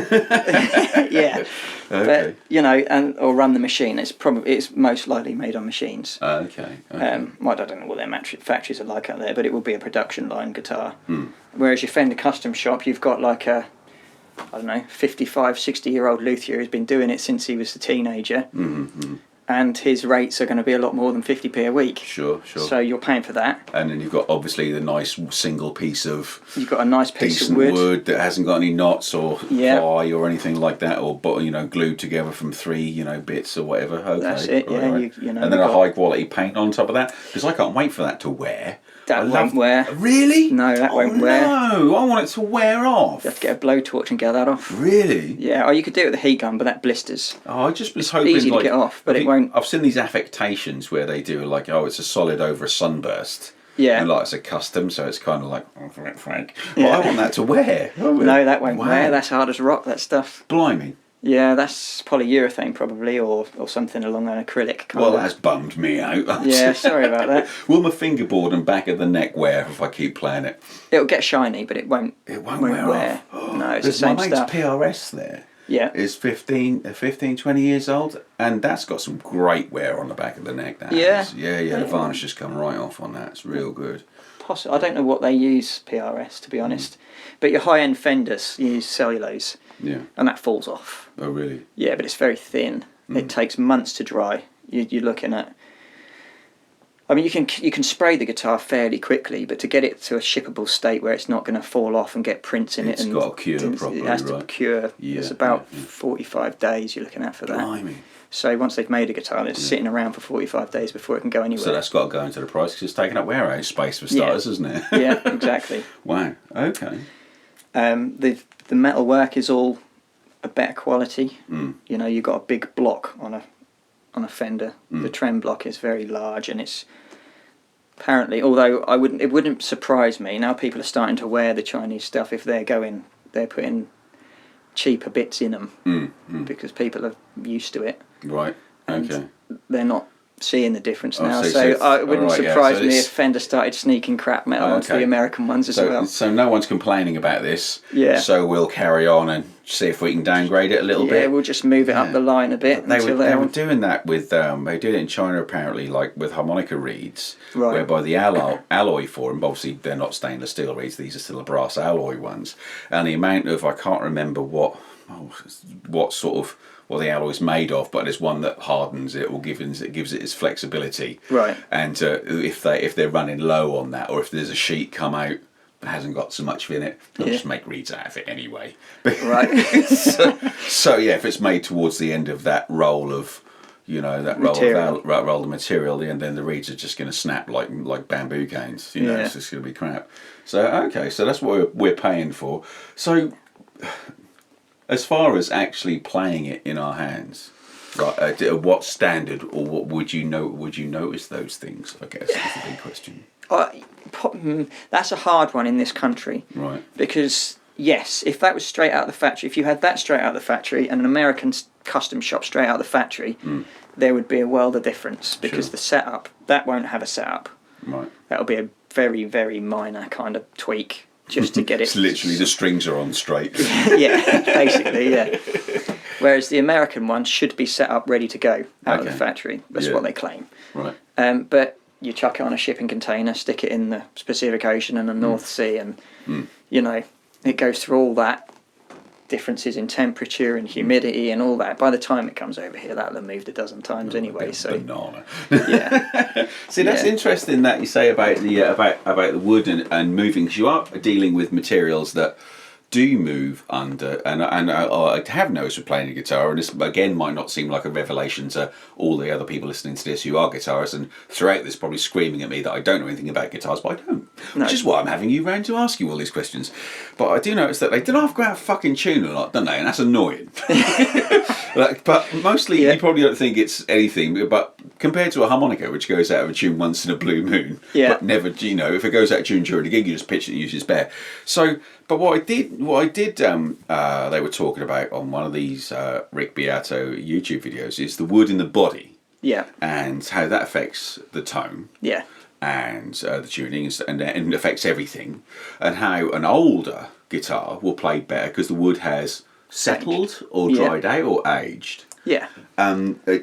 yeah. Okay. But or run the machine. It's most likely made on machines. Okay. Well, I don't know what their factories are like out there, but it will be a production line guitar. Whereas your Fender custom shop, you've got like a, I don't know, 55, 60-year-old luthier who's been doing it since he was a teenager. And his rates are going to be a lot more than 50p a week. Sure. So you're paying for that. And then you've got obviously the nice single piece of... You've got a nice piece decent of wood that hasn't got any knots or ply or anything like that, or glued together from 3 bits or whatever. Okay, that's it. Right. And then a high quality paint on top of that, because I can't wait for that to wear. That won't wear. Really? No, that won't wear. No, I want it to wear off. You have to get a blowtorch and get that off. Really? Yeah, or you could do it with a heat gun, but that blisters. Oh, I just was hoping easy to get off, but it won't. I've seen these affectations where they do like, it's a solid over a sunburst. Yeah. And like it's a custom, so it's kind of like, Frank. Well, I want that to wear. No, that won't wear. That's hard as rock, that stuff. Blimey. Yeah, that's polyurethane probably, or something along an acrylic. Well, that's bummed me out. Yeah, sorry about that. Will my fingerboard and back of the neck wear if I keep playing it? It'll get shiny, but it won't. It won't wear off. No, it's the same my stuff. mate's PRS there. Yeah. Is 15, 20 years old, and that's got some great wear on the back of the neck. That has. Yeah. The varnish just come right off on that. It's real good. I don't know what they use PRS, to be honest, but your high-end Fenders use cellulose. Yeah. And that falls off. Oh, really? Yeah, but it's very thin. It takes months to dry. You're looking at... I mean, you can spray the guitar fairly quickly, but to get it to a shippable state where it's not going to fall off and get prints in it's got to cure properly, it has to cure. Yeah, it's about 45 days you're looking at for that. Blimey. So once they've made a guitar, it's sitting around for 45 days before it can go anywhere. So that's got to go into the price because it's taking up warehouse space for starters, isn't it? Yeah, exactly. Wow. Okay. The metal work is all a better quality. You've got a big block on a Fender. The trem block is very large, and it's apparently, although it wouldn't surprise me now, people are starting to wear the Chinese stuff if they're putting cheaper bits in them because people are used to it. Right. Okay. And they're not seeing the difference now, so it wouldn't surprise me it's... if Fender started sneaking crap metal onto the American ones as well. So no one's complaining about this. Yeah. So we'll carry on and see if we can downgrade it a little bit. Yeah, we'll just move it up the line a bit. They were doing that with they did it in China apparently, like with harmonica reeds, whereby the alloy for them, obviously they're not stainless steel reeds; these are still a brass alloy ones, and the amount of I can't remember what the alloy's made of, but it's one that hardens it or gives it its flexibility. Right. And if they're running low on that, or if there's a sheet come out that hasn't got so much in it, they'll just make reeds out of it anyway. Right. so yeah, if it's made towards the end of that roll of roll of material, and then the reeds are just going to snap like bamboo canes. It's just going to be crap. So okay, so that's what we're paying for. So. As far as actually playing it in our hands, right? What standard, or what would you notice those things? I guess is the big question. That's a hard one in this country, right? Because yes, if that was straight out of the factory, if you had that straight out of the factory and an American custom shop straight out of the factory, there would be a world of difference because the setup that won't have a setup. Right. That'll be a very, very minor kind of tweak. Just to get it. It's literally the strings are on straight. Yeah, basically, yeah. Whereas the American one should be set up ready to go out of the factory. That's what they claim. Right. But you chuck it on a shipping container, stick it in the Pacific Ocean and the North Sea, and it goes through all that differences in temperature and humidity and all that. By the time it comes over here, that'll have moved a dozen times anyway. So banana. Yeah. See, that's interesting that you say about the about the wood and moving, because you are dealing with materials that do move under, and I have noticed with playing a guitar, and this again might not seem like a revelation to all the other people listening to this who are guitarists, and throughout this probably screaming at me that I don't know anything about guitars, but I don't. No. Which is why I'm having you round to ask you all these questions. But I do notice that they don't have to go out fucking tune a lot, don't they? And that's annoying. But mostly you probably don't think it's anything, but compared to a harmonica, which goes out of tune once in a blue moon, but never, if it goes out of tune during a gig, you just pitch it and use your spare. So, but what I did, they were talking about on one of these Rick Beato YouTube videos is the wood in the body, and how that affects the tone, and the tuning, and affects everything, and how an older guitar will play better because the wood has settled or dried out or aged. Yeah.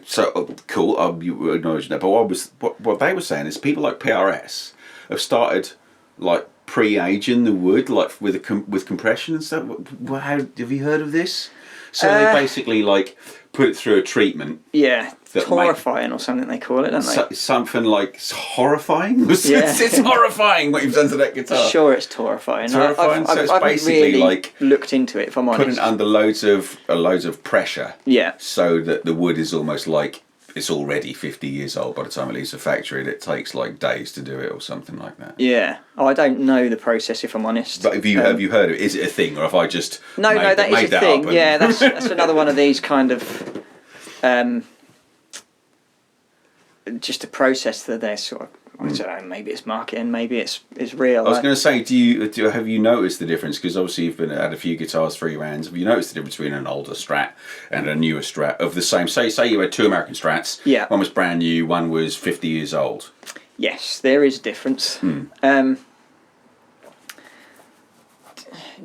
So cool. You acknowledge that, but what they were saying is people like PRS have started like pre-aging the wood, like with compression and stuff. Have you heard of this? So they basically like put it through a treatment. Yeah, horrifying or something they call it, don't they? Something like horrifying. It's horrifying what you've done to that guitar. Sure, it's horrifying. Horrifying. So it's basically really like looked into it. If I'm honest, putting under loads of pressure. Yeah. So that the wood is almost like it's already 50 years old by the time it leaves the factory. It takes like days to do it or something like that. Yeah. Oh, I don't know the process, if I'm honest. But have you heard of it? Is it a thing, or have I just that is a thing. Yeah, that's another one of these kind of just a process that they're sort of. I don't know, maybe it's marketing, maybe it's real. I was going to say, have you noticed the difference? Because obviously you've had a few guitars, 3 rounds. Have you noticed the difference between an older Strat and a newer Strat of the same? Say you had 2 American Strats. Yeah. One was brand new, one was 50 years old. Yes, there is a difference.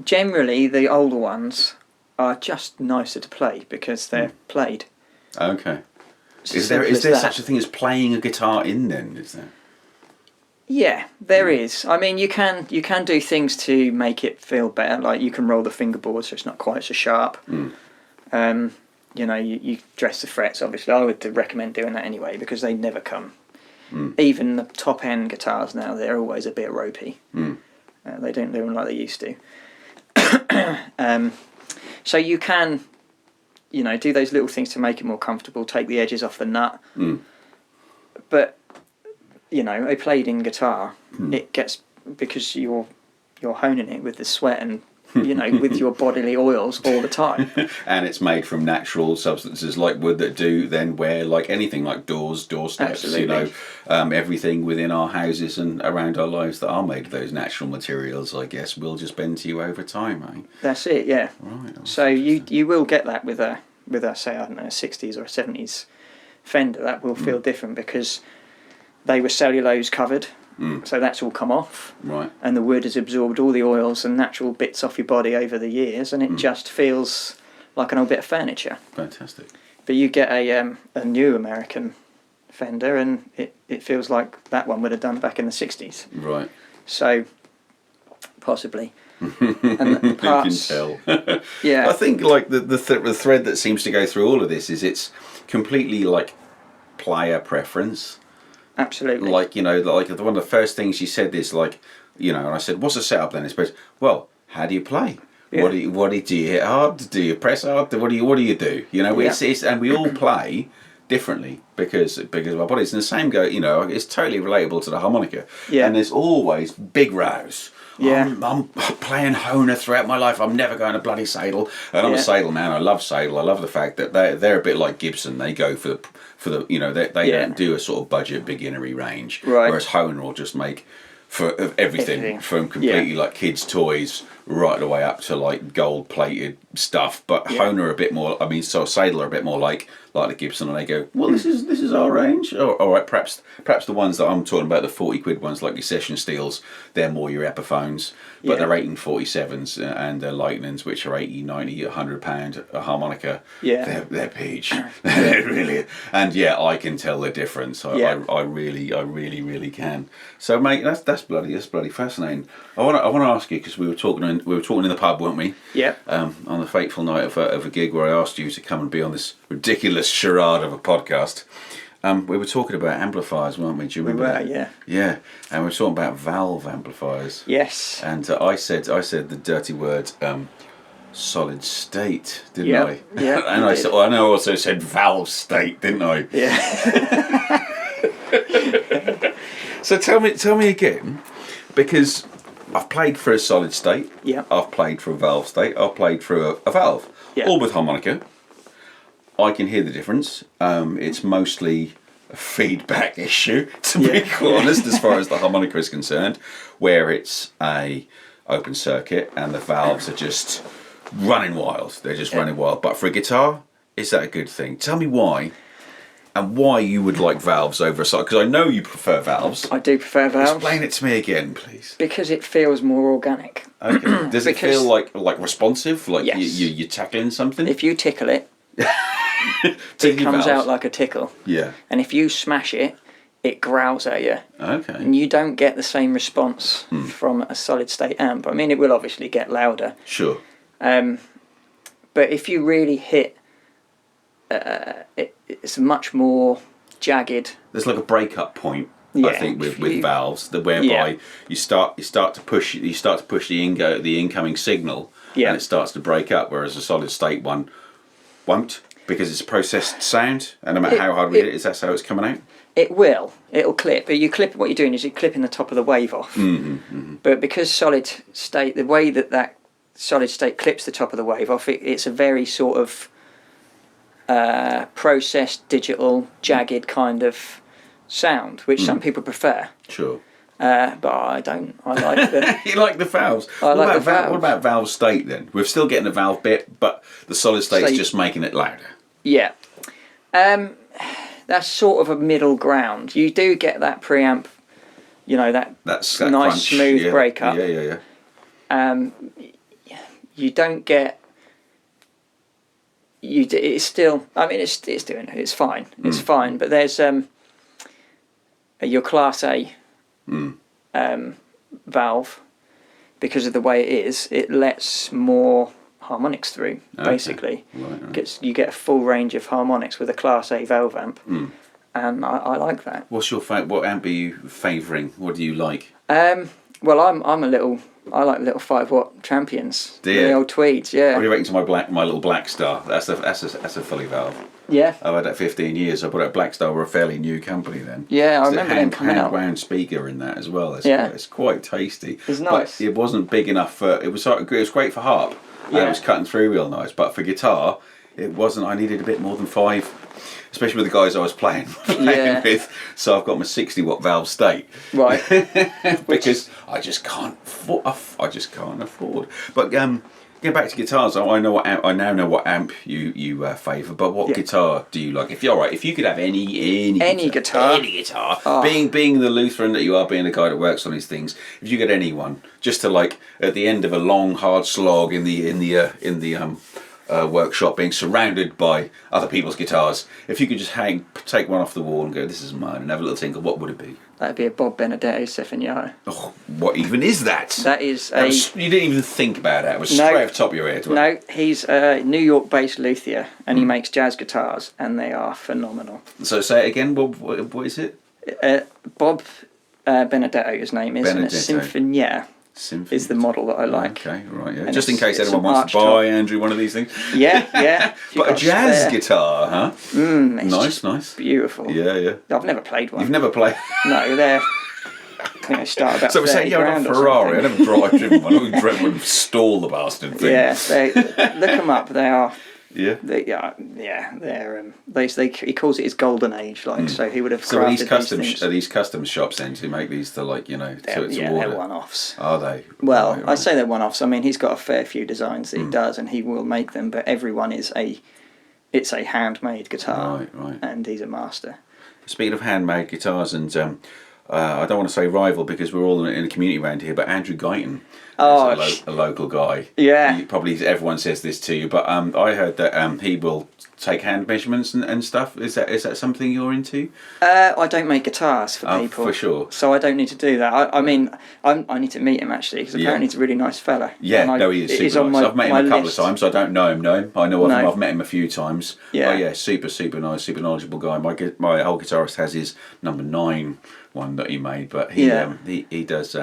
Generally, the older ones are just nicer to play because they're played. Okay. Is there such a thing as playing a guitar in then? Is there? Yeah, there is. I mean, you can do things to make it feel better. Like you can roll the fingerboard so it's not quite so sharp. You dress the frets. Obviously, I would recommend doing that anyway because they never come. Even the top end guitars now, they're always a bit ropey. They don't do them like they used to. So you can, do those little things to make it more comfortable. Take the edges off the nut. But a played-in guitar, it gets, because you're honing it with the sweat and with your bodily oils all the time. And it's made from natural substances like wood that do then wear like anything, like doors, door steps. Absolutely. Everything within our houses and around our lives that are made of those natural materials, I guess, will just bend to you over time, eh? That's it, yeah. Right. So you will get that with a say, I don't know, a 60s or a 70s Fender. That will feel different because they were cellulose covered, so that's all come off. Right. And the wood has absorbed all the oils and natural bits off your body over the years, and it just feels like an old bit of furniture. Fantastic. But you get a new American Fender, and it feels like that one would have done back in the 60s. Right. So, possibly. And the parts, you can tell. Yeah. I think like the thread that seems to go through all of this is it's completely like player preference. Absolutely. Like, one of the first things you said is like, and I said, what's the setup then? It's well, how do you play? Yeah. Do you hit hard? Do you press hard? What do you do? It's and we all play differently because of our bodies. And the same it's totally relatable to the harmonica. Yeah. And there's always big rows. Yeah. I'm playing Hohner throughout my life. I'm never going to bloody Sadel. And I'm a Sadel man. I love Sadel. I love the fact that they're a bit like Gibson. They go for the they don't do a sort of budget beginnery range. Right. Whereas Hohner will just make of everything from completely like kids' toys right the way up to like gold plated stuff. But Hohner are a bit more. I mean, so Sadel are a bit more like the Gibson, and they go, well, this is our range. All right, perhaps the ones that I'm talking about, the 40 quid ones, like your Session Steels, they're more your Epiphones, but they're 1847s and they're Lightnings, which are 80, 90, £100 a harmonica. Yeah, they're peach. They're really, and I can tell the difference. I really can. So, mate, that's bloody fascinating. I want to ask you, because we were talking in the pub, weren't we? Yeah. On the fateful night of a gig where I asked you to come and be on this ridiculous charade of a podcast. We were talking about amplifiers, weren't we? Do you remember that? Yeah. Yeah, and we were talking about valve amplifiers. Yes. And I said the dirty word solid state, didn't I? Yeah. And I also said valve state, didn't I? Yeah. So tell me again, because I've played for a solid state. Yeah. I've played for a valve state. I've played for a valve. Yeah. All with harmonica. I can hear the difference. It's mostly feedback issue, to be quite honest, as far as the harmonica is concerned, where it's a open circuit and the valves are just running wild. They're just running wild. But for a guitar, is that a good thing? Tell me why. And why you would like valves over a solid? Because I know you prefer valves. I do prefer valves. Explain it to me again, please. Because it feels more organic. Okay. Does it feel like responsive? Like you're tackling something? If you tickle it, it comes out like a tickle. Yeah. And if you smash it, it growls at you. Okay. And you don't get the same response from a solid state amp. I mean, it will obviously get louder. Sure. But if you really hit, it's much more jagged. There's like a breakup point, I think, with valves, whereby you start to push the incoming signal, and it starts to break up. Whereas a solid state one won't, because it's a processed sound, and no matter how hard we hit it, that's how it's coming out. It'll clip. But what you're doing is you're clipping the top of the wave off. But because solid state, the way that solid state clips the top of the wave off, it's a very sort of processed, digital, jagged kind of sound, which some people prefer. Sure. But I don't. I like the... You like the valves? What about valve state then? We're still getting the valve bit, but the solid state's just making it louder. Yeah. That's sort of a middle ground. You do get that preamp, that nice crunch, smooth breakup. Yeah. You don't get... It's still... I mean, it's doing it. It's fine. It's fine. But there's your Class A valve, because of the way it is, it lets more harmonics through, basically. Right. You get a full range of harmonics with a Class A valve amp, and I like that. What's your what amp are you favouring? What do you like? Well, I like little 5-watt champions. The old tweeds, What do you reckon to my little Black Star? That's a fully valve. Yeah. I've had that 15 years. I bought it at Black Star. We're a fairly new company then. Yeah, I remember them coming out. Hand-wound speaker in that as well. It's quite tasty. It's nice. But it wasn't big enough for... It was great for harp. And it was cutting through real nice. But for guitar, it wasn't... I needed a bit more than 5, especially with the guys I was playing with. So I've got my 60-watt valve state. Right. Because I just can't afford. But... Get back to guitars. I now know what amp you favour, but what guitar do you like? If you could have any guitar, being the Lutheran that you are, being the guy that works on these things, if you get anyone, just to at the end of a long hard slog in the workshop, being surrounded by other people's guitars, if you could just take one off the wall and go, this is mine, and have a little tinkle, what would it be? That'd be a Bob Benedetto Sefignato. Oh, what even is that? That is you didn't even think about it. It was straight off the top of your head. No, he's a New York-based luthier, and he makes jazz guitars, and they are phenomenal. So say it again. What is it? Bob Benedetto, his name is, and it's Sinfonia. Is the model that I like. Okay, right, yeah. Just in case anyone wants to buy Andrew one of these things. Yeah. But a jazz guitar, huh? Nice. Beautiful. Yeah. I've never played one. You've never played? No, they're... I start about. So we're saying, I have a Ferrari. I never driven one. I driven one, stall the bastard thing. Yeah, look them up. They are. Yeah. They're he calls it his golden age, so he would have. So are these custom shops then to make these to they're one-offs. Are they? Well, right. I say they're one-offs. I mean, he's got a fair few designs that he does, and he will make them. But everyone is a handmade guitar, right. And he's a master. Speaking of handmade guitars, and I don't want to say rival because we're all in a community around here, but Andrew Guyton. A local guy. Yeah. Probably everyone says this to you, but I heard that he will take hand measurements and stuff. Is that something you're into? I don't make guitars for people. For sure. So I don't need to do that. I mean, I need to meet him actually, because apparently he's a really nice fella. Yeah, he is super nice. I've met him a couple of times. I don't know him. I know of him. I've met him a few times. Yeah. Oh yeah, super nice, super knowledgeable guy. My old guitarist has his number 9 one that he made, but he does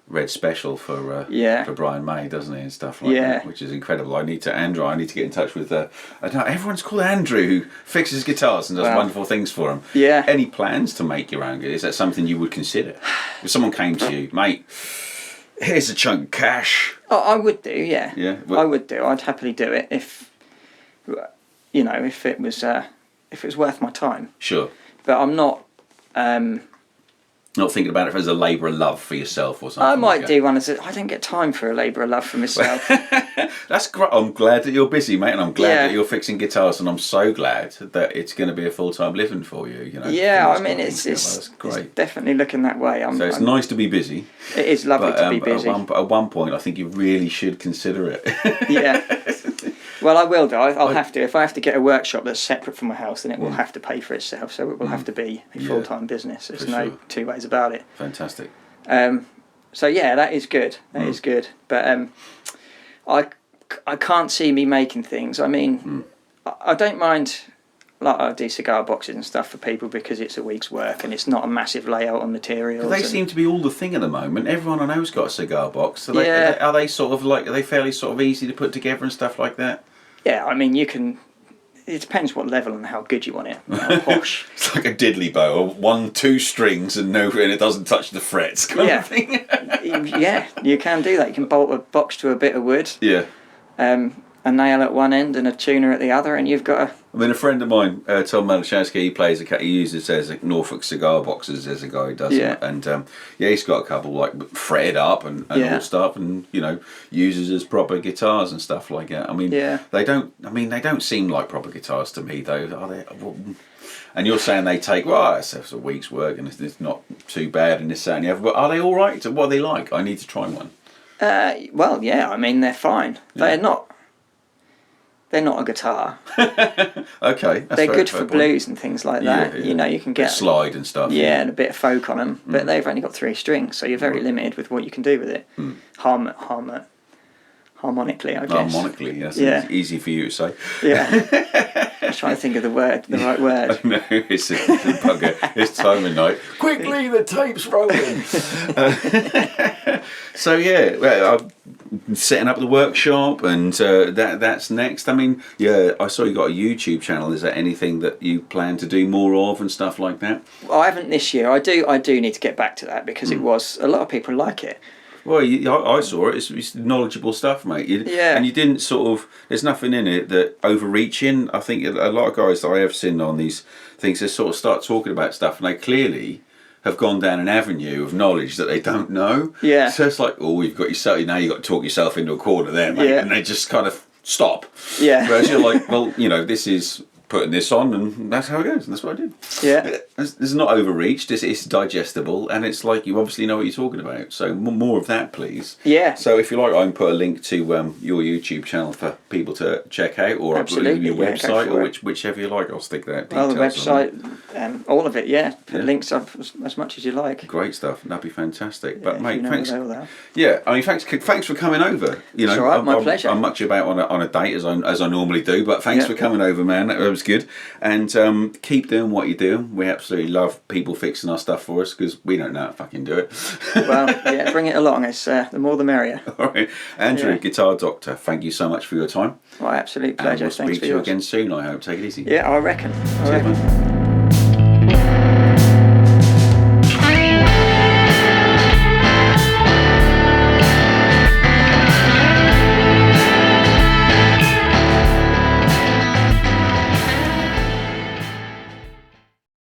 Red Special for Brian May, doesn't he, and stuff like that, which is incredible. I need to get in touch with I don't know, everyone's called Andrew, who fixes guitars and does wonderful things for them. Yeah. Any plans to make your own? Is that something you would consider? If someone came to you, mate, here's a chunk of cash. Oh, I would do, yeah. Yeah. I would do. I'd happily do it if it was if it was worth my time. Sure. But I'm not. Not thinking about it as a labour of love for yourself or something. I might do one as I don't get time for a labour of love for myself. That's great. I'm glad that you're busy, mate, and I'm glad that you're fixing guitars, and I'm so glad that it's going to be a full-time living for you. You know. Yeah, I mean it's great. It's definitely looking that way. So it's nice to be busy. It is lovely to be busy. At one point, I think you really should consider it. Yeah. Well, I will do. I'll have to. If I have to get a workshop that's separate from my house, then it will have to pay for itself. So it will have to be a full-time business. There's no two ways about it. Fantastic. So yeah, that is good. That is good. But I can't see me making things. I mean, I don't mind. Like I do cigar boxes and stuff for people because it's a week's work and it's not a massive layout on materials. They seem to be all the thing at the moment. Everyone I know's got a cigar box. Are they sort of like, are they fairly sort of easy to put together and stuff like that? Yeah, I mean you can. It depends what level and how good you want it. How posh. It's like a diddley bow, 1-2 strings and it doesn't touch the frets kind of thing. Yeah, you can do that. You can bolt a box to a bit of wood. Yeah. A nail at one end and a tuner at the other, and you've got a... I mean, a friend of mine, Tom Malachowski, he uses as Norfolk cigar boxes as a guy who does it, and he's got a couple like fretted up and all stuff, and uses as proper guitars and stuff like that. I mean, they don't seem like proper guitars to me though, are they? And you're saying they take it's a week's work and it's not too bad and this that and the other, but are they all right? What are they like? I need to try one. Well, yeah, I mean they're fine. Yeah. They're not a guitar. Okay. They're good for blues and things like that. Yeah. You can get... slide and stuff. Yeah, and a bit of folk on them. But they've only got 3 strings, so you're very limited with what you can do with it. Harmonically, I guess. Harmonically, yes. Yeah. It's easy for you to say. Yeah. I was trying to think of the right word. No, it's a bugger. It's time of night. Quickly, the tape's rolling. So I'm setting up the workshop, and that's next. I mean, I saw you got a YouTube channel. Is there anything that you plan to do more of and stuff like that? Well, I haven't this year. I do need to get back to that because it was a lot of people like it. Well, I saw it. It's knowledgeable stuff, mate. And you didn't there's nothing in it that overreaching. I think a lot of guys that I have seen on these things, they sort of start talking about stuff and they clearly have gone down an avenue of knowledge that they don't know. Yeah. So it's like, you've got yourself, now you've got to talk yourself into a corner there, mate. Yeah. And they just kind of stop. Yeah. Whereas you're like, well, this is putting this on and that's how it goes and that's what I did. Yeah. It's not overreached, it's digestible and it's like you obviously know what you're talking about. So more of that, please. Yeah. So if you like, I can put a link to your YouTube channel for people to check out, or your website, or whichever you like. I'll stick that. Well, the website, all of it, put links up as much as you like. Great stuff. That'd be fantastic. But mate, thanks. Yeah, I mean, thanks for coming over. It's all right, my pleasure. I'm much about on a date as I normally do, but thanks for coming over, man. That was good. And keep doing what you're doing. We absolutely love people fixing our stuff for us because we don't know how to fucking do it. Well, bring it along. It's the more the merrier. All right, Andrew, Guitar Doctor. Thank you so much for your time. My absolute pleasure. And we'll speak to you again soon. I hope. Take it easy. Yeah, I reckon.